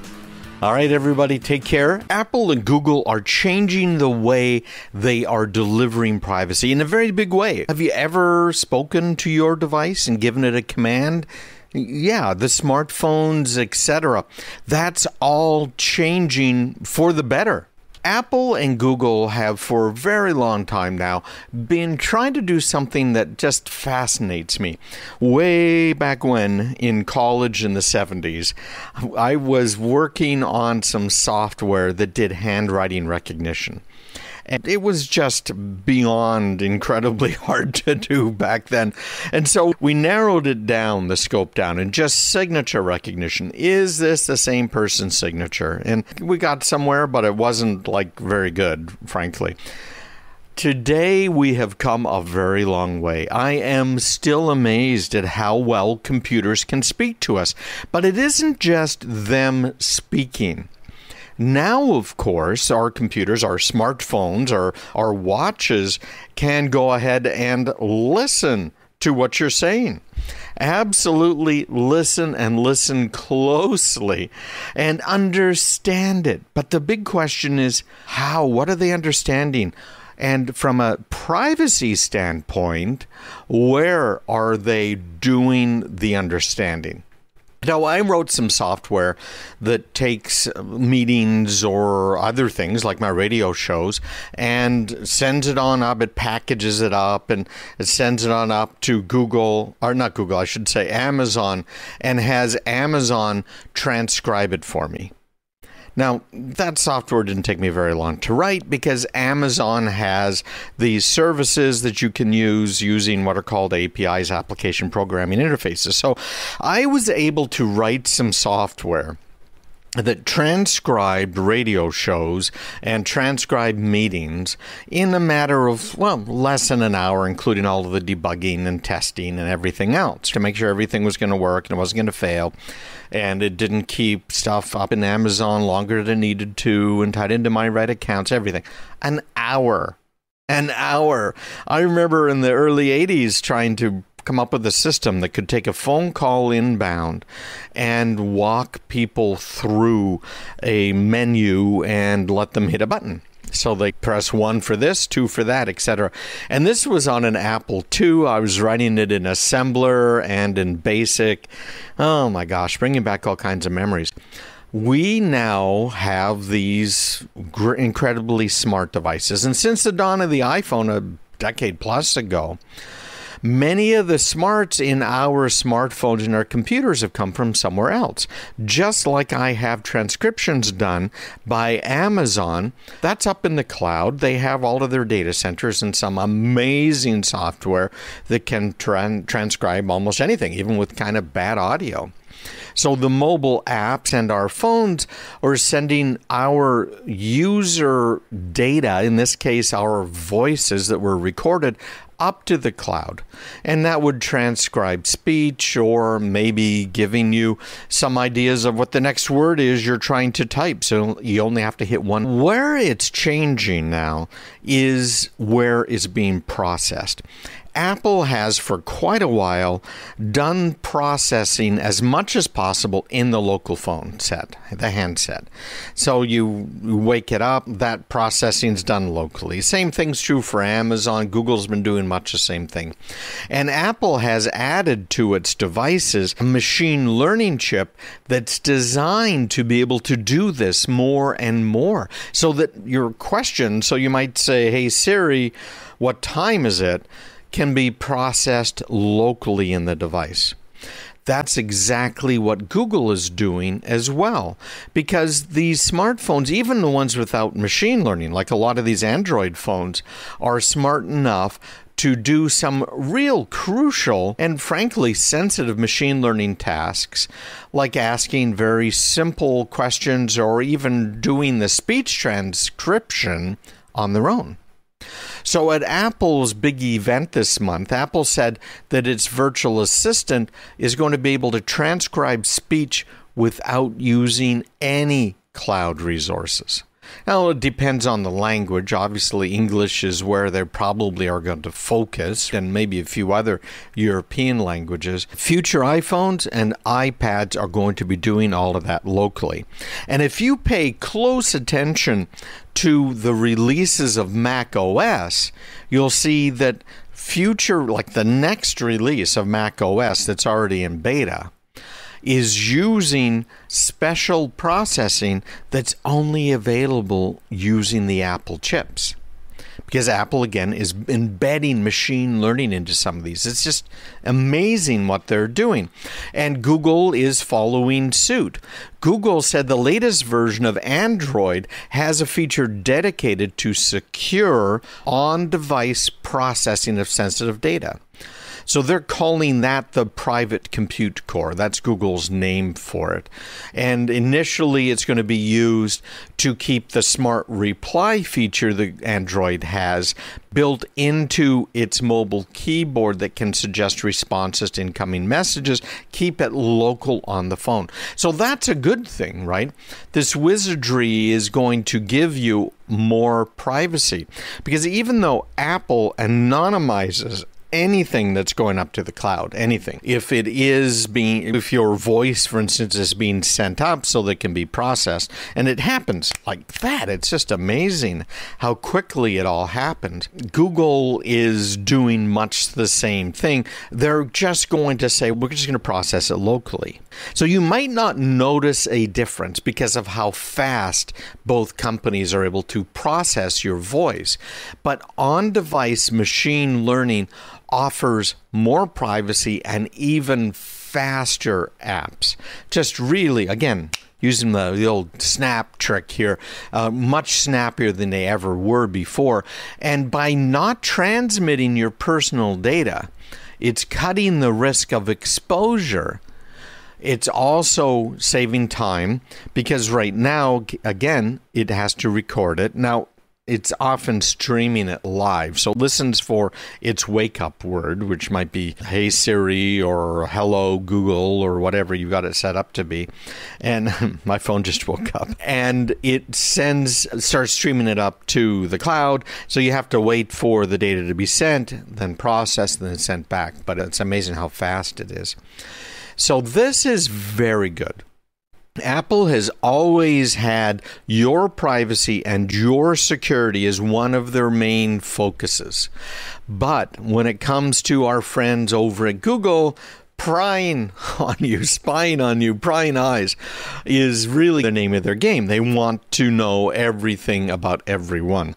All right, everybody, take care. Apple and Google are changing the way they are delivering privacy in a very big way. Have you ever spoken to your device and given it a command? Yeah, the smartphones, etc. That's all changing for the better. Apple and Google have for a very long time now been trying to do something that just fascinates me. Way back when, in college in the 70s, I was working on some software that did handwriting recognition. And it was just beyond incredibly hard to do back then. And so we narrowed it down, the scope down, and just signature recognition. Is this the same person's signature? And we got somewhere, but it wasn't very good, frankly. Today, we have come a very long way. I am still amazed at how well computers can speak to us. But it isn't just them speaking. Now, of course, our computers, our smartphones, our watches can go ahead and listen to what you're saying. Absolutely listen, and listen closely and understand it. But the big question is how? What are they understanding? And from a privacy standpoint, where are they doing the understanding? Now, I wrote some software that takes meetings or other things like my radio shows and sends it on up. It packages it up and it sends it on up to Google, or not Google, I should say Amazon, and has Amazon transcribe it for me. Now, that software didn't take me very long to write because Amazon has these services that you can use using what are called APIs, application programming interfaces. So I was able to write some software that transcribed radio shows and transcribed meetings in a matter of, well, less than an hour, including all of the debugging and testing and everything else to make sure everything was going to work and it wasn't going to fail. And it didn't keep stuff up in Amazon longer than it needed to and tied into my right accounts, everything. An hour. An hour. I remember in the early 80s trying to come up with a system that could take a phone call inbound and walk people through a menu and let them hit a button. So they press 1 for this, 2 for that, etc. And this was on an Apple II. I was writing it in assembler and in BASIC. Oh my gosh, bringing back all kinds of memories. We now have these incredibly smart devices. And since the dawn of the iPhone a decade plus ago, many of the smarts in our smartphones and our computers have come from somewhere else. Just like I have transcriptions done by Amazon, that's up in the cloud. They have all of their data centers and some amazing software that can transcribe almost anything, even with kind of bad audio. So the mobile apps and our phones are sending our user data, in this case our voices that were recorded, up to the cloud. And that would transcribe speech or maybe giving you some ideas of what the next word is you're trying to type. So you only have to hit one. Where it's changing now is where it's being processed. Apple has for quite a while done processing as much as possible in the local phone set, the handset. So you wake it up, that processing's done locally. Same thing's true for Amazon. Google's been doing much the same thing. And Apple has added to its devices a machine learning chip that's designed to be able to do this more and more. So that your question, so you might say, hey Siri, what time is it? Can be processed locally in the device. That's exactly what Google is doing as well, because these smartphones, even the ones without machine learning, like a lot of these Android phones, are smart enough to do some real crucial and frankly sensitive machine learning tasks, like asking very simple questions or even doing the speech transcription on their own. So at Apple's big event this month, Apple said that its virtual assistant is going to be able to transcribe speech without using any cloud resources. Now, it depends on the language. Obviously, English is where they probably are going to focus, and maybe a few other European languages. Future iPhones and iPads are going to be doing all of that locally. And if you pay close attention to the releases of Mac OS, you'll see that future, like the next release of Mac OS that's already in beta, is using special processing that's only available using the Apple chips. Because Apple, again, is embedding machine learning into some of these. It's just amazing what they're doing. And Google is following suit. Google said the latest version of Android has a feature dedicated to secure on-device processing of sensitive data. So they're calling that the private compute core. That's Google's name for it. And initially, it's going to be used to keep the smart reply feature that Android has built into its mobile keyboard that can suggest responses to incoming messages, keep it local on the phone. So that's a good thing, right? This wizardry is going to give you more privacy. Because even though Apple anonymizes anything that's going up to the cloud, anything. If your voice, for instance, is being sent up so that it can be processed, and it happens like that. It's just amazing how quickly it all happens. Google is doing much the same thing. They're just going to say, we're just going to process it locally. So you might not notice a difference because of how fast both companies are able to process your voice. But on-device machine learning offers more privacy and even faster apps. Just really, again, using the old snap trick here, much snappier than they ever were before. And by not transmitting your personal data, it's cutting the risk of exposure It's also saving time because right now, again, it has to record it. Now, it's often streaming it live, so it listens for its wake-up word, which might be "Hey Siri" or "Hello Google" or whatever you got it set up to be. And my phone just woke up, and it starts streaming it up to the cloud. So you have to wait for the data to be sent, then processed, and then sent back. But it's amazing how fast it is. So this is very good. Apple has always had your privacy and your security as one of their main focuses. But when it comes to our friends over at Google, prying on you, spying on you, prying eyes is really the name of their game. They want to know everything about everyone.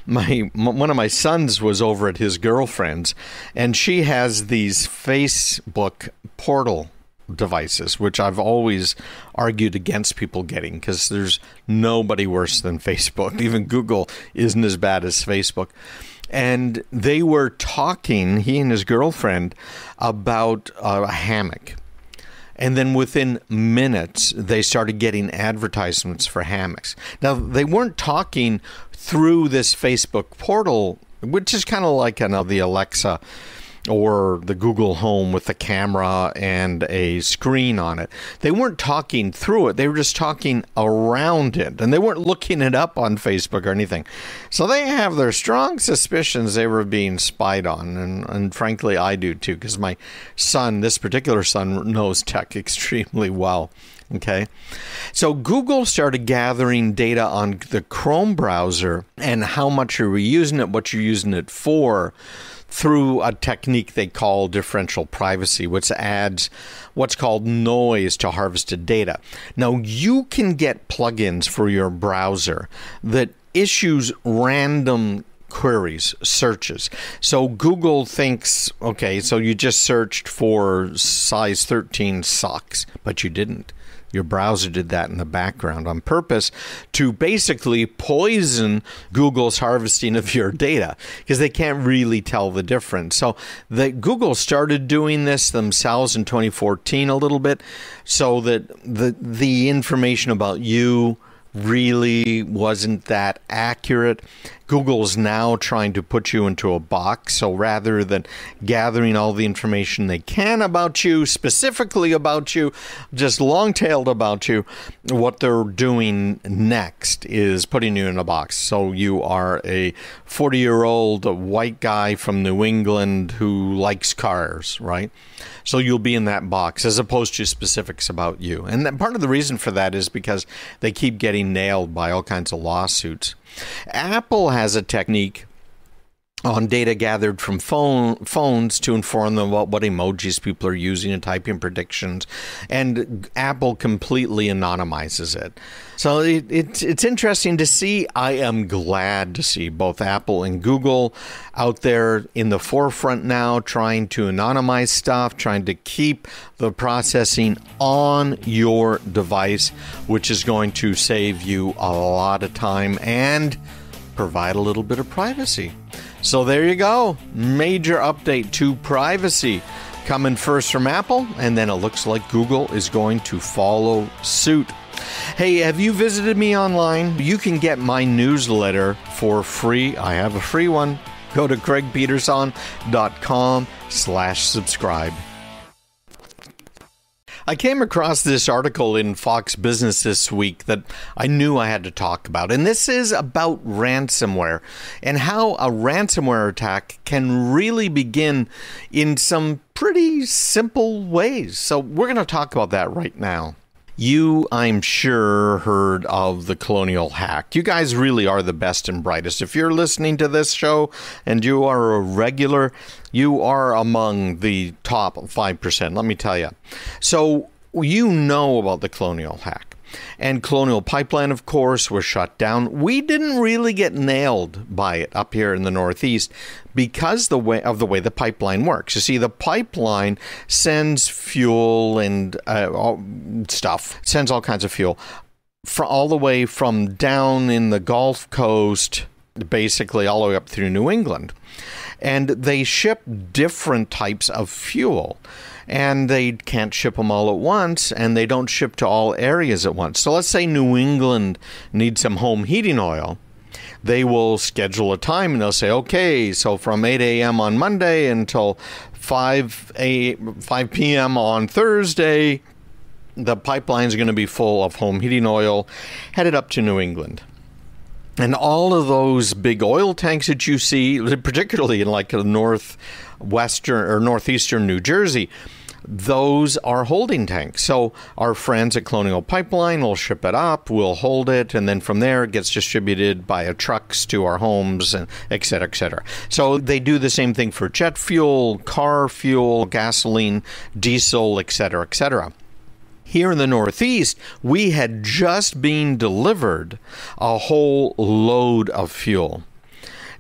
One of my sons was over at his girlfriend's, and she has these Facebook portal devices, which I've always argued against people getting because there's nobody worse than Facebook. Even Google isn't as bad as Facebook. And they were talking, he and his girlfriend, about a hammock. And then within minutes, they started getting advertisements for hammocks. Now, they weren't talking through this Facebook portal, which is kind of like the Alexa or the Google Home with a camera and a screen on it. They weren't talking through it. They were just talking around it. And they weren't looking it up on Facebook or anything. So they have their strong suspicions they were being spied on. And frankly, I do too, because my son, this particular son, knows tech extremely well. Okay, so Google started gathering data on the Chrome browser and how much you're using it, what you're using it for, through a technique they call differential privacy, which adds what's called noise to harvested data. Now, you can get plugins for your browser that issues random queries, searches. So Google thinks, okay, so you just searched for size 13 socks, but you didn't. Your browser did that in the background on purpose to basically poison Google's harvesting of your data because they can't really tell the difference. So Google started doing this themselves in 2014 a little bit so that the information about you really wasn't that accurate. Google's now trying to put you into a box. So rather than gathering all the information they can about you, specifically about you, just long-tailed about you, what they're doing next is putting you in a box. So you are a 40-year-old white guy from New England who likes cars, right? So you'll be in that box as opposed to specifics about you. And part of the reason for that is because they keep getting nailed by all kinds of lawsuits. Apple has a technique on data gathered from phones to inform them about what emojis people are using and typing predictions, and Apple completely anonymizes it. So it's interesting to see. I am glad to see both Apple and Google out there in the forefront now, trying to anonymize stuff, trying to keep the processing on your device, which is going to save you a lot of time and provide a little bit of privacy. So there you go. Major update to privacy coming first from Apple, and then it looks like Google is going to follow suit. Hey, have you visited me online? You can get my newsletter for free. I have a free one. Go to craigpeterson.com/subscribe. I came across this article in Fox Business this week that I knew I had to talk about, and this is about ransomware and how a ransomware attack can really begin in some pretty simple ways. So we're going to talk about that right now. You, I'm sure, heard of the Colonial hack. You guys really are the best and brightest. If you're listening to this show and you are a regular, you are among the top 5%, let me tell you. So you know about the Colonial hack. And Colonial Pipeline, of course, was shut down. We didn't really get nailed by it up here in the Northeast because the way the pipeline works. You see, the pipeline sends fuel and sends all kinds of fuel all the way from down in the Gulf Coast basically all the way up through New England. And they ship different types of fuel. And they can't ship them all at once, and they don't ship to all areas at once. So let's say New England needs some home heating oil. They will schedule a time, and they'll say, okay, so from 8 a.m. on Monday until 5 p.m. on Thursday, the pipeline's going to be full of home heating oil headed up to New England. And all of those big oil tanks that you see, particularly in like northwestern or northeastern New Jersey, those are holding tanks. So our friends at Colonial Pipeline will ship it up, we'll hold it, and then from there it gets distributed via trucks to our homes, and et cetera, et cetera. So they do the same thing for jet fuel, car fuel, gasoline, diesel, et cetera, et cetera. Here in the Northeast, we had just been delivered a whole load of fuel.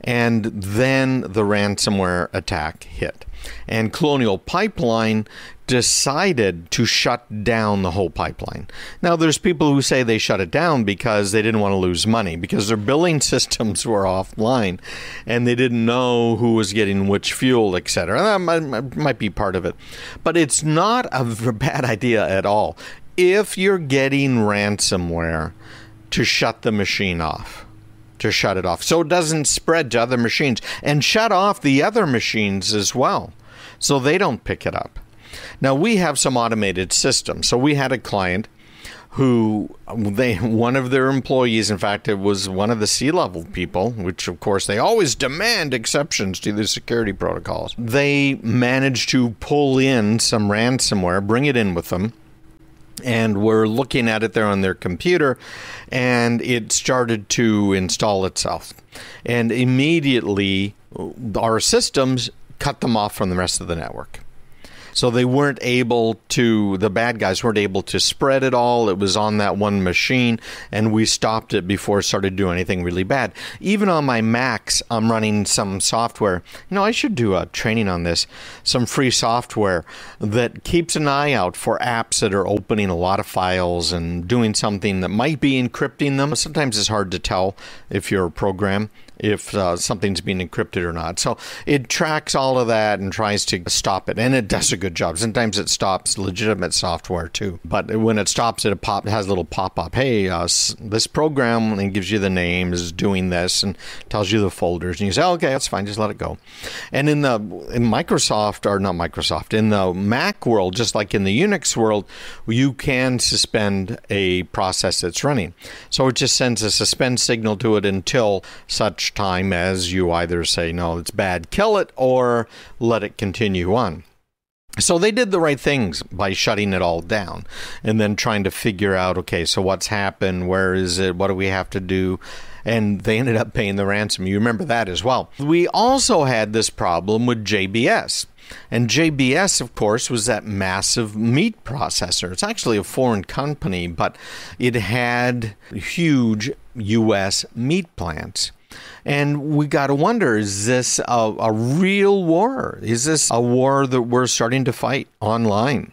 And then the ransomware attack hit. And Colonial Pipeline decided to shut down the whole pipeline. Now, there's people who say they shut it down because they didn't want to lose money, because their billing systems were offline and they didn't know who was getting which fuel, etc. That might be part of it. But it's not a bad idea at all if you're getting ransomware to shut the machine off. To shut it off so it doesn't spread to other machines, and shut off the other machines as well so they don't pick it up. Now, we have some automated systems. So we had a client who one of their employees, in fact, it was one of the C-level people, which of course they always demand exceptions to the security protocols. They managed to pull in some ransomware, bring it in with them, and we're looking at it there on their computer, and it started to install itself. And immediately, our systems cut them off from the rest of the network. So they weren't able to, the bad guys weren't able to spread it all. It was on that one machine, and we stopped it before it started doing anything really bad. Even on my Macs, I'm running some software. I should do a training on this. Some free software that keeps an eye out for apps that are opening a lot of files and doing something that might be encrypting them. Sometimes it's hard to tell if you're a program, if something's being encrypted or not. So it tracks all of that and tries to stop it, and it does a good job. Sometimes it stops legitimate software too, but when it stops it, has a little pop-up. Hey, this program, and gives you the name, is doing this and tells you the folders, and you say, okay, that's fine, just let it go. And in Microsoft, or not Microsoft, in the Mac world, just like in the Unix world, you can suspend a process that's running. So it just sends a suspend signal to it until such time as you either say, no, it's bad, kill it, or let it continue on. So they did the right things by shutting it all down and then trying to figure out, okay, so what's happened? Where is it? What do we have to do? And they ended up paying the ransom. You remember that as well. We also had this problem with JBS. And JBS, of course, was that massive meat processor. It's actually a foreign company, but it had huge U.S. meat plants. And we got to wonder, is this a real war? Is this a war that we're starting to fight online?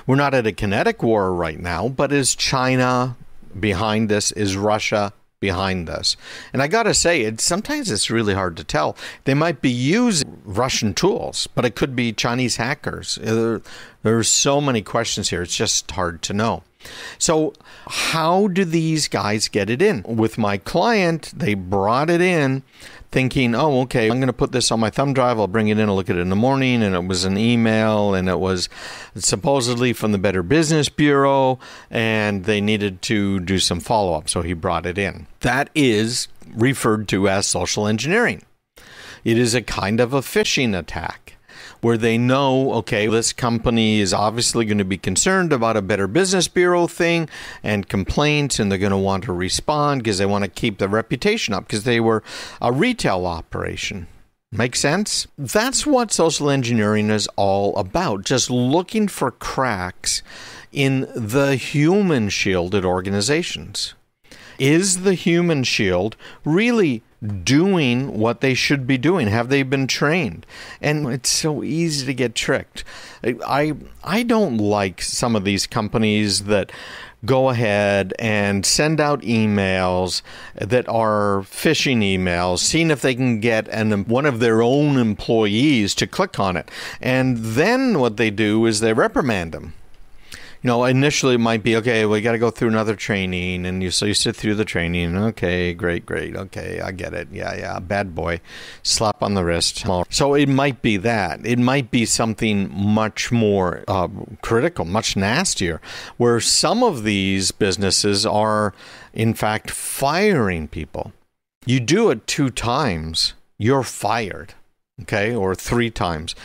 We're not at a kinetic war right now, but is China behind this? Is Russia behind this? And I got to say, sometimes it's really hard to tell. They might be using Russian tools, but it could be Chinese hackers. There's so many questions here. It's just hard to know. So how do these guys get it in? With my client, they brought it in thinking, oh, okay, I'm going to put this on my thumb drive. I'll bring it in. I'll look at it in the morning. And it was an email, and it was supposedly from the Better Business Bureau, and they needed to do some follow-up. So he brought it in. That is referred to as social engineering. It is a kind of a phishing attack, where they know, okay, this company is obviously going to be concerned about a Better Business Bureau thing and complaints, and they're going to want to respond because they want to keep the reputation up because they were a retail operation. Make sense? That's what social engineering is all about, just looking for cracks in the human shielded organizations. Is the human shield really doing what they should be doing? Have they been trained? And it's so easy to get tricked. I don't like some of these companies that go ahead and send out emails that are phishing emails, seeing if they can get one of their own employees to click on it. And then what they do is they reprimand them. Initially it might be, okay, we got to go through another training, and you sit through the training. Okay, great. Okay, I get it. Yeah, bad boy. Slap on the wrist. So it might be that. It might be something much more critical, much nastier, where some of these businesses are, in fact, firing people. You do it 2 times, you're fired. Okay, or 3 times.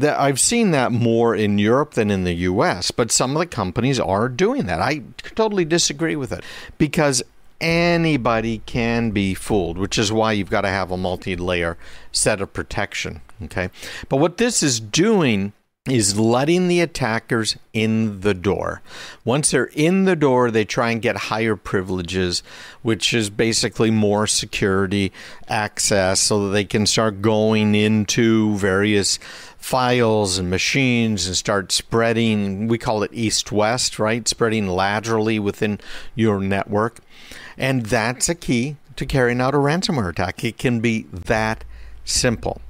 I've seen that more in Europe than in the US, but some of the companies are doing that. I totally disagree with it, because anybody can be fooled, which is why you've got to have a multi-layer set of protection. Okay, but what this is doing is letting the attackers in the door. Once they're in the door, they try and get higher privileges, which is basically more security access, so that they can start going into various files and machines and start spreading. We call it east-west, right? Spreading laterally within your network. And that's a key to carrying out a ransomware attack. It can be that simple.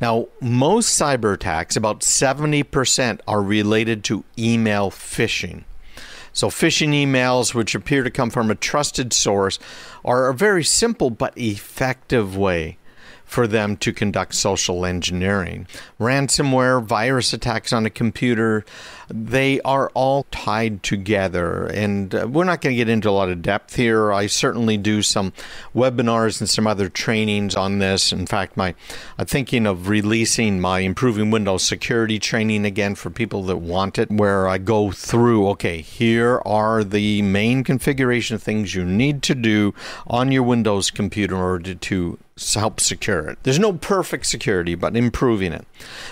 Now, most cyber attacks, about 70%, are related to email phishing. So phishing emails, which appear to come from a trusted source, are a very simple but effective way for them to conduct social engineering. Ransomware, virus attacks on a computer, they are all tied together. And we're not going to get into a lot of depth here. I certainly do some webinars and some other trainings on this. In fact, I'm thinking of releasing my Improving Windows Security training again for people that want it, where I go through, okay, here are the main configuration things you need to do on your Windows computer in order to help secure it. There's no perfect security, but improving it.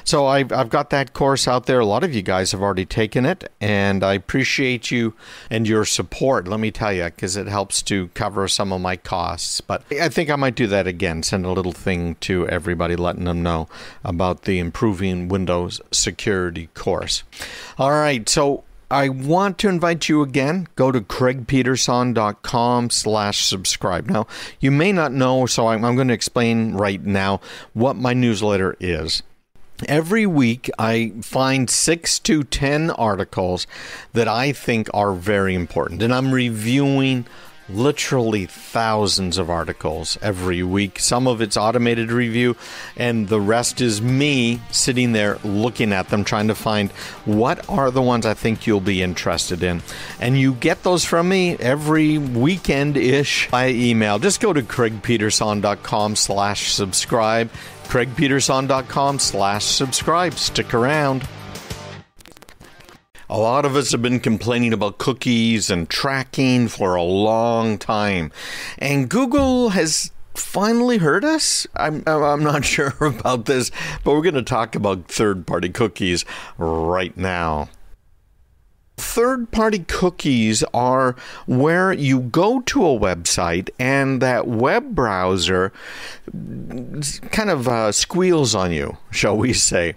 So I've got that course out there. A lot of you guys have already taken it, and I appreciate you and your support, let me tell you, because it helps to cover some of my costs. But I think I might do that again, send a little thing to everybody letting them know about the Improving Windows Security course. All right, so I want to invite you again, go to craigpeterson.com/subscribe. Now, you may not know, so I'm going to explain right now what my newsletter is. Every week, I find 6 to 10 articles that I think are very important, and I'm reviewing literally thousands of articles every week. Some of it's automated review, and the rest is me sitting there looking at them, trying to find what are the ones I think you'll be interested in. And you get those from me every weekend-ish by email. Just go to craigpeterson.com/subscribe, craigpeterson.com/subscribe. Stick around. A lot of us have been complaining about cookies and tracking for a long time, and Google has finally heard us. I'm not sure about this, but we're going to talk about third-party cookies right now. Third-party cookies are where you go to a website and that web browser kind of squeals on you, shall we say.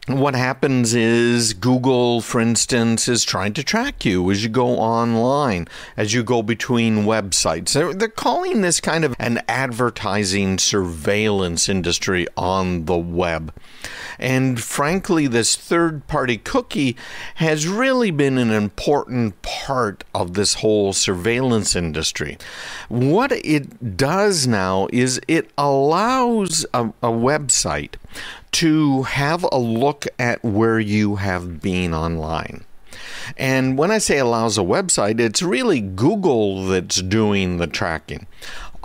What happens is Google, for instance, is trying to track you as you go online, as you go between websites. They're calling this kind of an advertising surveillance industry on the web. And frankly, this third-party cookie has really been an important part of this whole surveillance industry. What it does now is it allows a website to have a look at where you have been online. And when I say allows a website, it's really Google that's doing the tracking.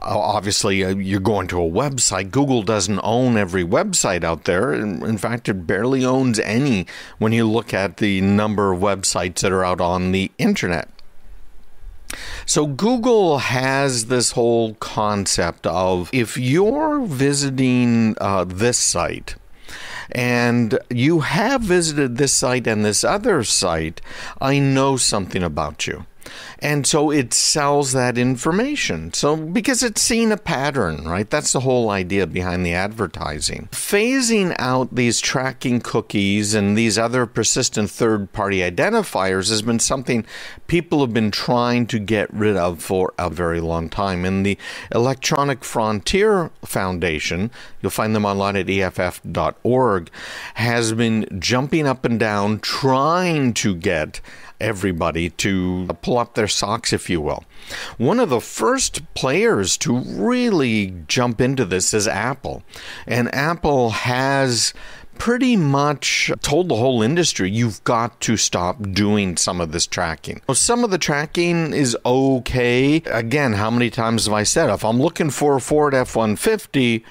Obviously, you're going to a website. Google doesn't own every website out there. In fact, it barely owns any when you look at the number of websites that are out on the internet. So Google has this whole concept of, if you're visiting this site, and you have visited this site and this other site, I know something about you. And so it sells that information. So because it's seen a pattern, right? That's the whole idea behind the advertising. Phasing out these tracking cookies and these other persistent third-party identifiers has been something people have been trying to get rid of for a very long time. And the Electronic Frontier Foundation, you'll find them online at EFF.org, has been jumping up and down trying to get everybody to pull up their socks, if you will. One of the first players to really jump into this is Apple. And Apple has pretty much told the whole industry, you've got to stop doing some of this tracking. Some of the tracking is okay. Again, how many times have I said, if I'm looking for a Ford F-150,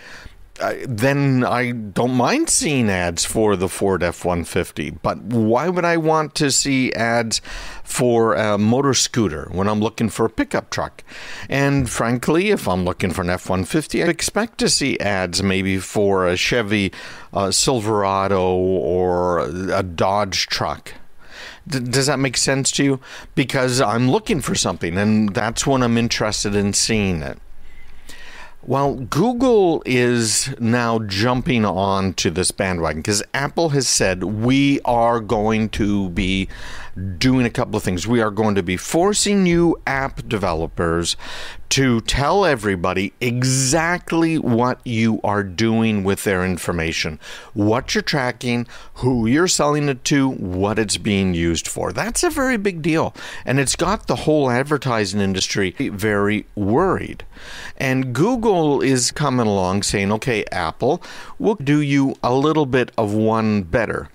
then I don't mind seeing ads for the Ford F-150. But why would I want to see ads for a motor scooter when I'm looking for a pickup truck? And frankly, if I'm looking for an F-150, I expect to see ads maybe for a Chevy Silverado or a Dodge truck. Does that make sense to you? Because I'm looking for something, and that's when I'm interested in seeing it. Well, Google is now jumping on to this bandwagon because Apple has said we are going to be doing a couple of things. We are going to be forcing you app developers to tell everybody exactly what you are doing with their information, what you're tracking, who you're selling it to, what it's being used for. That's a very big deal. And it's got the whole advertising industry very worried. And Google is coming along saying, okay, Apple, we'll do you a little bit of one better.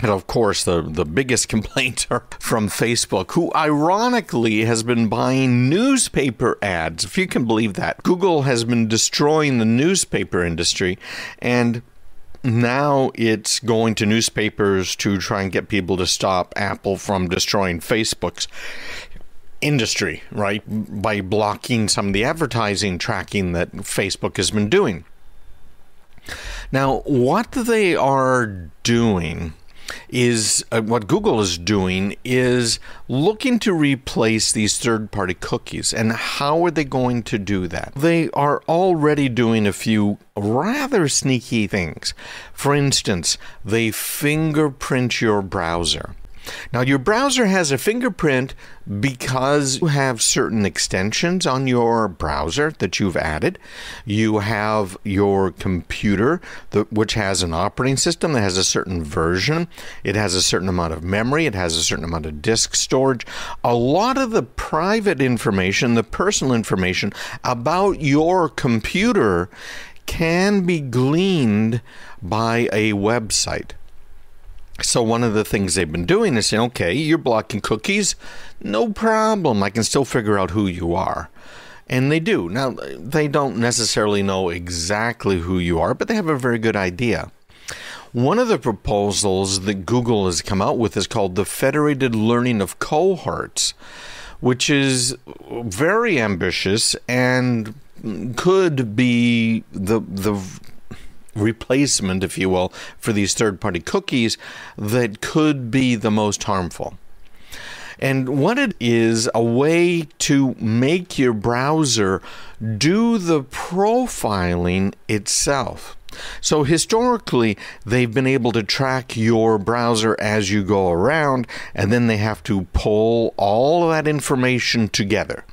And of course, the biggest complaints are from Facebook, who ironically has been buying newspaper ads, if you can believe that. Google has been destroying the newspaper industry, and now it's going to newspapers to try and get people to stop Apple from destroying Facebook's industry, right? By blocking some of the advertising tracking that Facebook has been doing. Now, what they are doing is what Google is doing is looking to replace these third-party cookies. And how are they going to do that? They are already doing a few rather sneaky things. For instance, they fingerprint your browser. Now, your browser has a fingerprint because you have certain extensions on your browser that you've added. You have your computer, which has an operating system that has a certain version. It has a certain amount of memory. It has a certain amount of disk storage. A lot of the private information, the personal information about your computer can be gleaned by a website. So one of the things they've been doing is saying, okay, you're blocking cookies, no problem. I can still figure out who you are. And they do. Now, they don't necessarily know exactly who you are, but they have a very good idea. One of the proposals that Google has come out with is called the Federated Learning of Cohorts, which is very ambitious and could be the replacement, if you will, for these third-party cookies that could be the most harmful. And what it is, a way to make your browser do the profiling itself. So historically, they've been able to track your browser as you go around, and then they have to pull all of that information together.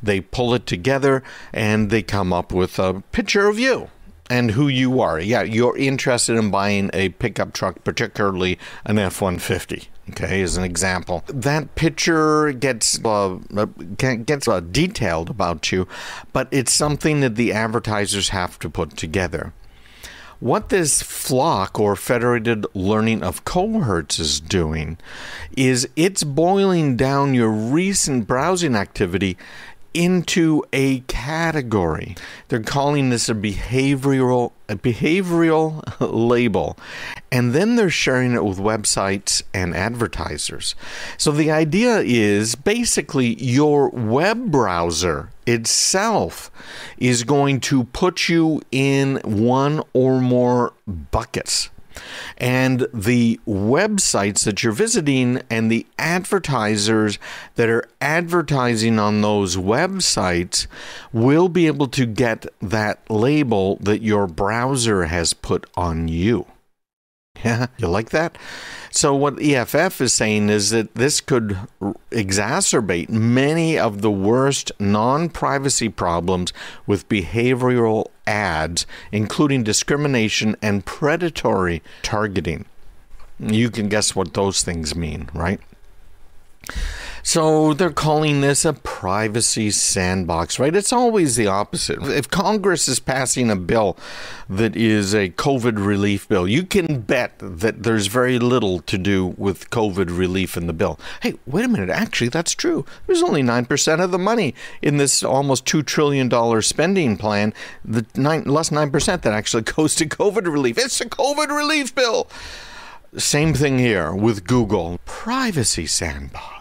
They pull it together, and they come up with a picture of you and who you are. Yeah, you're interested in buying a pickup truck, particularly an F-150. Okay, as an example. That picture gets detailed about you, but it's something that the advertisers have to put together. What this flock or federated learning of cohorts is doing is it's boiling down your recent browsing activity into a category. They're calling this a behavioral label, and then they're sharing it with websites and advertisers. So the idea is basically your web browser itself is going to put you in one or more buckets. And the websites that you're visiting and the advertisers that are advertising on those websites will be able to get that label that your browser has put on you. Yeah, you like that? So what EFF is saying is that this could exacerbate many of the worst non-privacy problems with behavioral ads, including discrimination and predatory targeting. You can guess what those things mean, right? So they're calling this a privacy sandbox, right? It's always the opposite. If Congress is passing a bill that is a COVID relief bill, you can bet that there's very little to do with COVID relief in the bill. Hey, wait a minute. Actually, that's true. There's only 9% of the money in this almost $2 trillion spending plan, less 9% that actually goes to COVID relief. It's a COVID relief bill. Same thing here with Google. Privacy sandbox.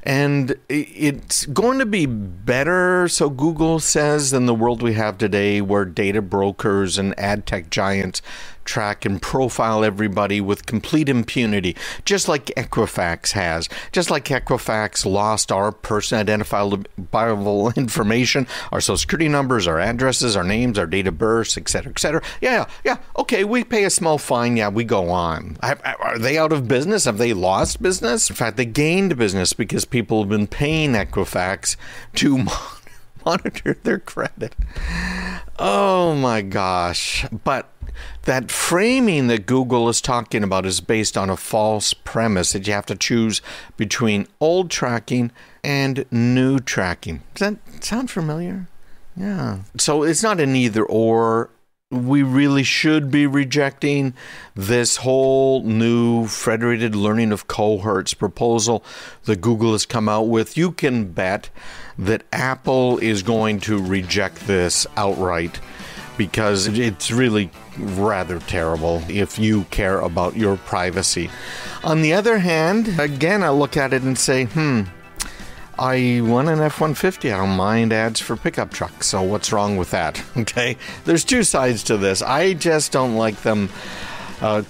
And it's going to be better, so Google says, than the world we have today where data brokers and ad tech giants track and profile everybody with complete impunity, just like Equifax has. Just like Equifax lost our person identifiable information, our social security numbers, our addresses, our names, our date of birth, etc., etc. Yeah, okay, we pay a small fine, yeah, we go on. Are they out of business? Have they lost business? In fact, they gained business because people have been paying Equifax to monitor their credit. Oh my gosh. But that framing that Google is talking about is based on a false premise that you have to choose between old tracking and new tracking. Does that sound familiar? Yeah. So it's not an either or. We really should be rejecting this whole new federated learning of cohorts proposal that Google has come out with. You can bet that Apple is going to reject this outright because it's really rather terrible if you care about your privacy. On the other hand, again, I look at it and say, I want an F-150. I don't mind ads for pickup trucks. So what's wrong with that? Okay. There's two sides to this. I just don't like them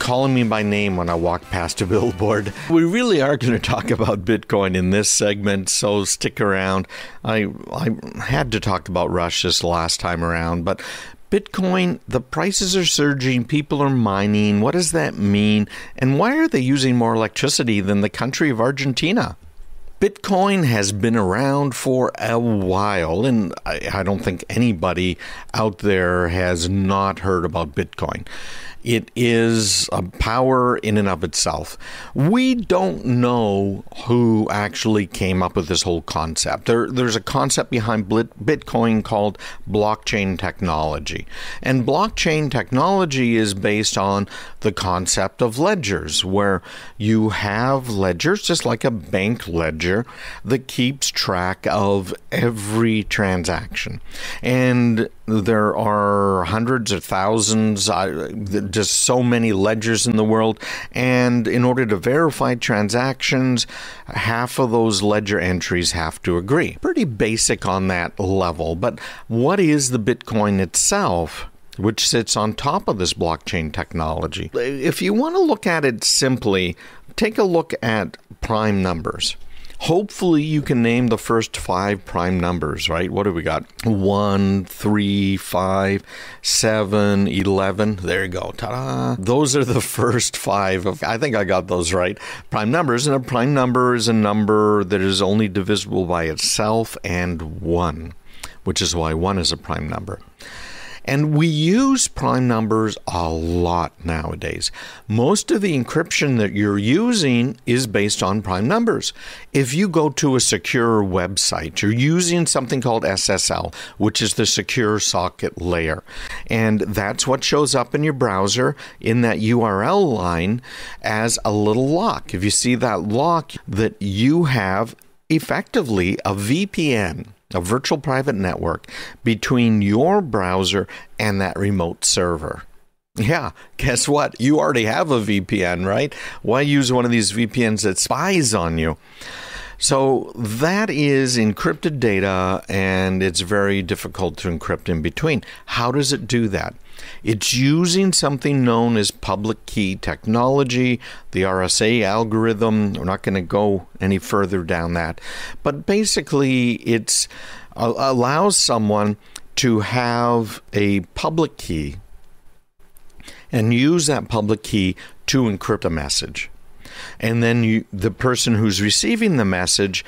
calling me by name when I walk past a billboard. We really are going to talk about Bitcoin in this segment, so stick around. I had to talk about Russia this last time around, but Bitcoin, the prices are surging, people are mining. What does that mean? And why are they using more electricity than the country of Argentina? Bitcoin has been around for a while, and I don't think anybody out there has not heard about Bitcoin. It is a power in and of itself. We don't know who actually came up with this whole concept. There's a concept behind Bitcoin called blockchain technology. And blockchain technology is based on the concept of ledgers, where you have ledgers, just like a bank ledger, that keeps track of every transaction. And there are hundreds of thousands, just so many ledgers in the world. And in order to verify transactions, half of those ledger entries have to agree. Pretty basic on that level. But what is the Bitcoin itself, which sits on top of this blockchain technology? If you want to look at it simply, take a look at prime numbers. Hopefully you can name the first 5 prime numbers, right? What do we got? 1, 3, 5, 7, 11. There you go. Ta-da! Those are the first 5. I think I got those right. Prime numbers. And a prime number is a number that is only divisible by itself and 1, which is why 1 is a prime number. And we use prime numbers a lot nowadays. Most of the encryption that you're using is based on prime numbers. If you go to a secure website, you're using something called SSL, which is the secure socket layer. And that's what shows up in your browser in that URL line as a little lock. If you see that lock, that you have effectively a VPN, a virtual private network, between your browser and that remote server. Yeah, guess what? You already have a VPN, right? Why use one of these VPNs that spies on you? So that is encrypted data, and it's very difficult to encrypt in between. How does it do that? It's using something known as public key technology, the RSA algorithm. We're not going to go any further down that. But basically, it allows someone to have a public key and use that public key to encrypt a message. And then the person who's receiving the message,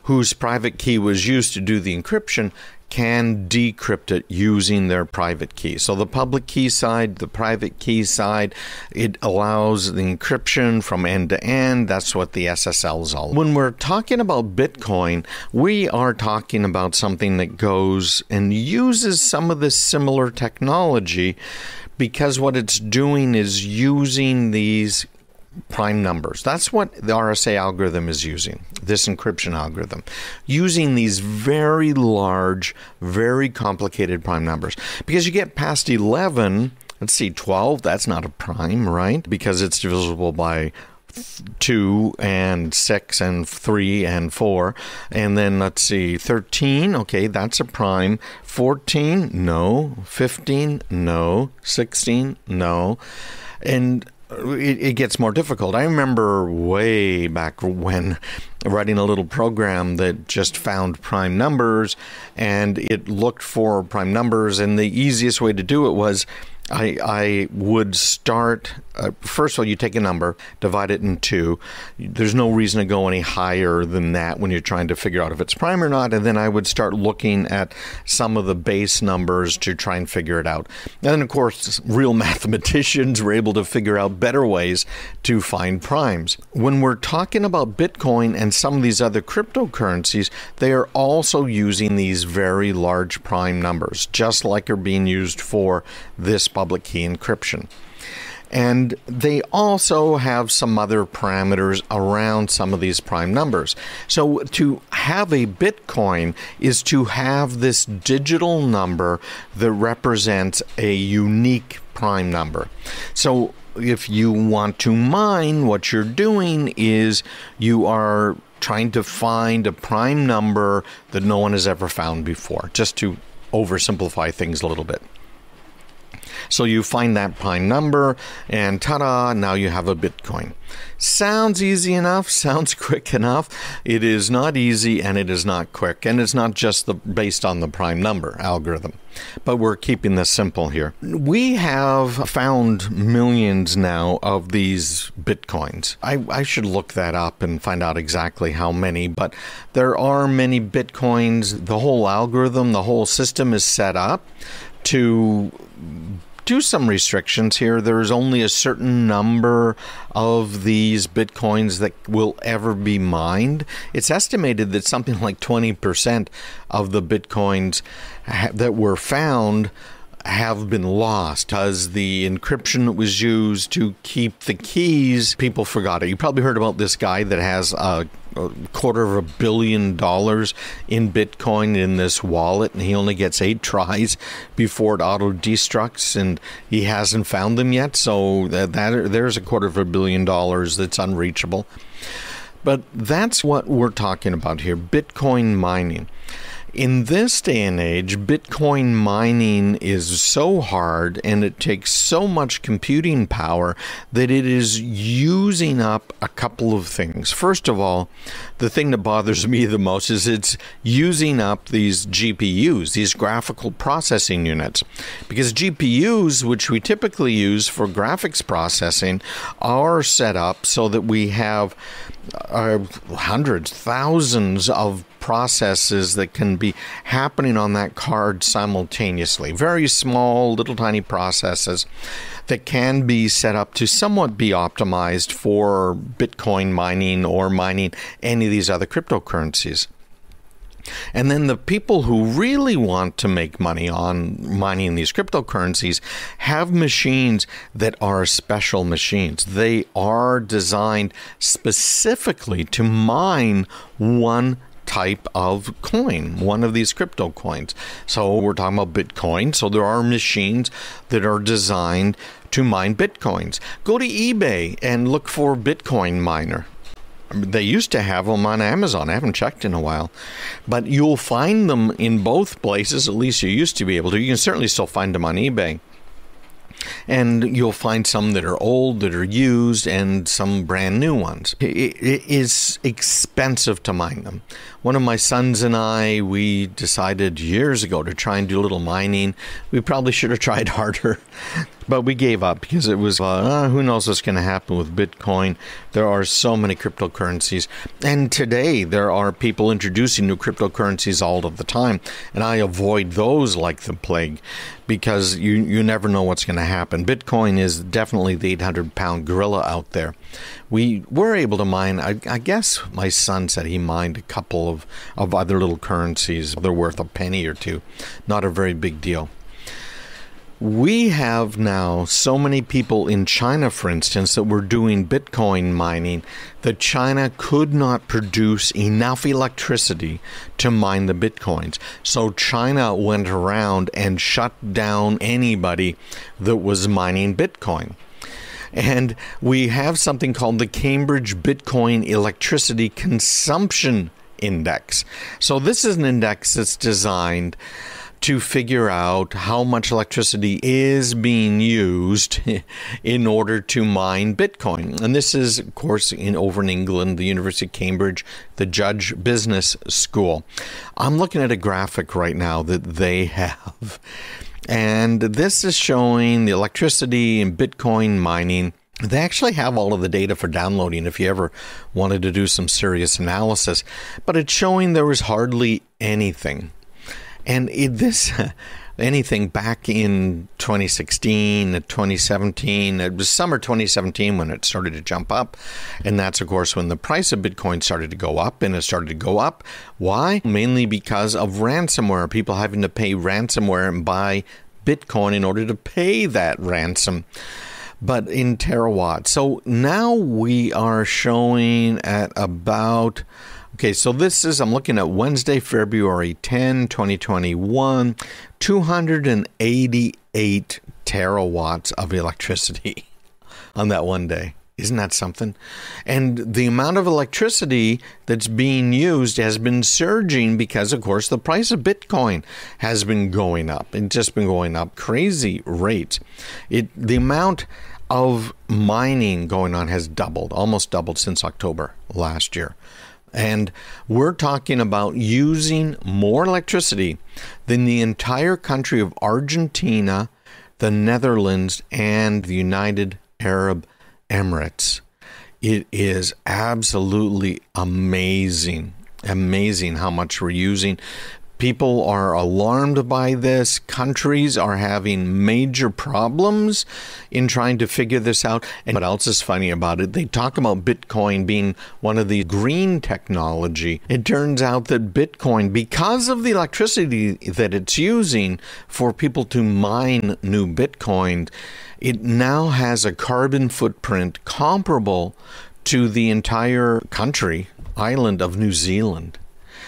whose private key was used to do the encryption, can decrypt it using their private key. So the public key side, the private key side, it allows the encryption from end to end. That's what the SSL is all about. When we're talking about Bitcoin, we are talking about something that goes and uses some of this similar technology, because what it's doing is using these prime numbers. That's what the RSA algorithm is using, this encryption algorithm, using these very large, very complicated prime numbers. Because you get past 11, let's see, 12, that's not a prime, right? Because it's divisible by 2 and 6 and 3 and 4. And then let's see, 13, okay, that's a prime. 14, no. 15, no. 16, no. And it gets more difficult. I remember way back when writing a little program that just found prime numbers, and it looked for prime numbers, and the easiest way to do it was I would start, first of all, you take a number, divide it in 2. There's no reason to go any higher than that when you're trying to figure out if it's prime or not. And then I would start looking at some of the base numbers to try and figure it out. And then, of course, real mathematicians were able to figure out better ways to find primes. When we're talking about Bitcoin and some of these other cryptocurrencies, they are also using these very large prime numbers, just like are being used for this public key encryption. And they also have some other parameters around some of these prime numbers. So to have a Bitcoin is to have this digital number that represents a unique prime number. So if you want to mine, what you're doing is you are trying to find a prime number that no one has ever found before, just to oversimplify things a little bit. So you find that prime number, and ta-da, now you have a Bitcoin. Sounds easy enough, sounds quick enough. It is not easy, and it is not quick, and it's not just based on the prime number algorithm. But we're keeping this simple here. We have found millions now of these Bitcoins. I should look that up and find out exactly how many, but there are many Bitcoins. The whole algorithm, the whole system is set up to do some restrictions here. There's only a certain number of these Bitcoins that will ever be mined. It's estimated that something like 20% of the Bitcoins that were found have been lost because the encryption that was used to keep the keys, people forgot it. You probably heard about this guy that has a $250 million in Bitcoin in this wallet, and he only gets 8 tries before it auto-destructs, and he hasn't found them yet. So there's a $250 million that's unreachable. But that's what we're talking about here, Bitcoin mining. In this day and age, Bitcoin mining is so hard and it takes so much computing power that it is using up a couple of things. First of all, the thing that bothers me the most is it's using up these GPUs, these graphical processing units. Because GPUs, which we typically use for graphics processing, are set up so that we have hundreds, thousands of processes that can be happening on that card simultaneously. Very small, little tiny processes that can be set up to somewhat be optimized for Bitcoin mining or mining any of these other cryptocurrencies. And then the people who really want to make money on mining these cryptocurrencies have machines that are special machines. They are designed specifically to mine one type of coin, one of these crypto coins. So we're talking about Bitcoin. So there are machines that are designed to mine Bitcoins. Go to eBay and look for Bitcoin miner. They used to have them on Amazon. I haven't checked in a while. But you'll find them in both places. At least you used to be able to. You can certainly still find them on eBay. And you'll find some that are old, that are used, and some brand new ones. It is expensive to mine them. One of my sons and I, we decided years ago to try and do a little mining. We probably should have tried harder, but we gave up because it was, who knows what's going to happen with Bitcoin. There are so many cryptocurrencies. And today, there are people introducing new cryptocurrencies all of the time. And I avoid those like the plague because you never know what's going to happen. Bitcoin is definitely the 800-pound gorilla out there. We were able to mine, I guess my son said he mined a couple of other little currencies. They're worth a penny or two. Not a very big deal. We have now so many people in China, for instance, that were doing Bitcoin mining that China could not produce enough electricity to mine the Bitcoins. So China went around and shut down anybody that was mining Bitcoin. And we have something called the Cambridge Bitcoin Electricity Consumption Index. So this is an index that's designed to figure out how much electricity is being used in order to mine Bitcoin. And this is, of course, over in England, the University of Cambridge, the Judge Business School. I'm looking at a graphic right now that they have. And this is showing the electricity in Bitcoin mining. They actually have all of the data for downloading if you ever wanted to do some serious analysis. But it's showing there was hardly anything. And anything back in 2016, 2017, it was summer 2017 when it started to jump up. And that's, of course, when the price of Bitcoin started to go up, and it started to go up. Why? Mainly because of ransomware, people having to pay ransomware and buy Bitcoin in order to pay that ransom, but in terawatts. So now we are showing at about... Okay, so this is, I'm looking at Wednesday, February 10, 2021, 288 terawatts of electricity on that one day. Isn't that something? And the amount of electricity that's being used has been surging because, of course, the price of Bitcoin has been going up. It's just been going up crazy rates. The amount of mining going on has doubled, almost doubled since October last year. And we're talking about using more electricity than the entire country of Argentina, the Netherlands, and the United Arab Emirates. It is absolutely amazing how much we're using. People are alarmed by this. Countries are having major problems in trying to figure this out. And what else is funny about it? They talk about Bitcoin being one of the green technology. It turns out that Bitcoin, because of the electricity that it's using for people to mine new Bitcoin, it now has a carbon footprint comparable to the entire island of New Zealand.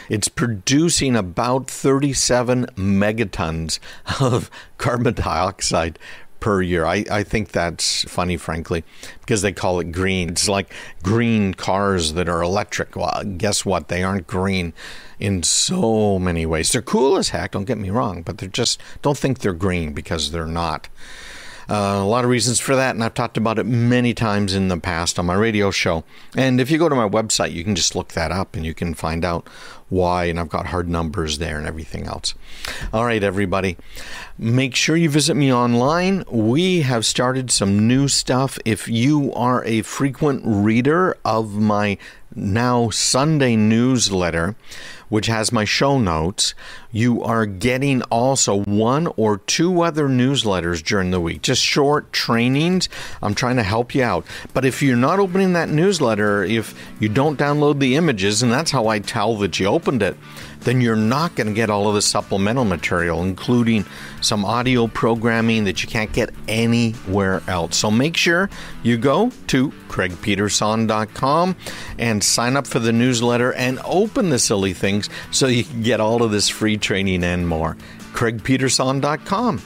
It's producing about 37 megatons of carbon dioxide per year. I think that's funny, frankly, because they call it green. It's like green cars that are electric. Well, guess what? They aren't green in so many ways. They're cool as heck, don't get me wrong, but don't think they're green because they're not. A lot of reasons for that, and I've talked about it many times in the past on my radio show. And if you go to my website, you can just look that up and you can find out why, and I've got hard numbers there and everything else. All right, everybody, make sure you visit me online. We have started some new stuff. If you are a frequent reader of my now Sunday newsletter, which has my show notes, you are getting also one or two other newsletters during the week, just short trainings. I'm trying to help you out. But if you're not opening that newsletter, if you don't download the images, and that's how I tell that you opened it, then you're not going to get all of the supplemental material, including some audio programming that you can't get anywhere else. So make sure you go to craigpeterson.com and sign up for the newsletter and open the silly things so you can get all of this free training and more. craigpeterson.com.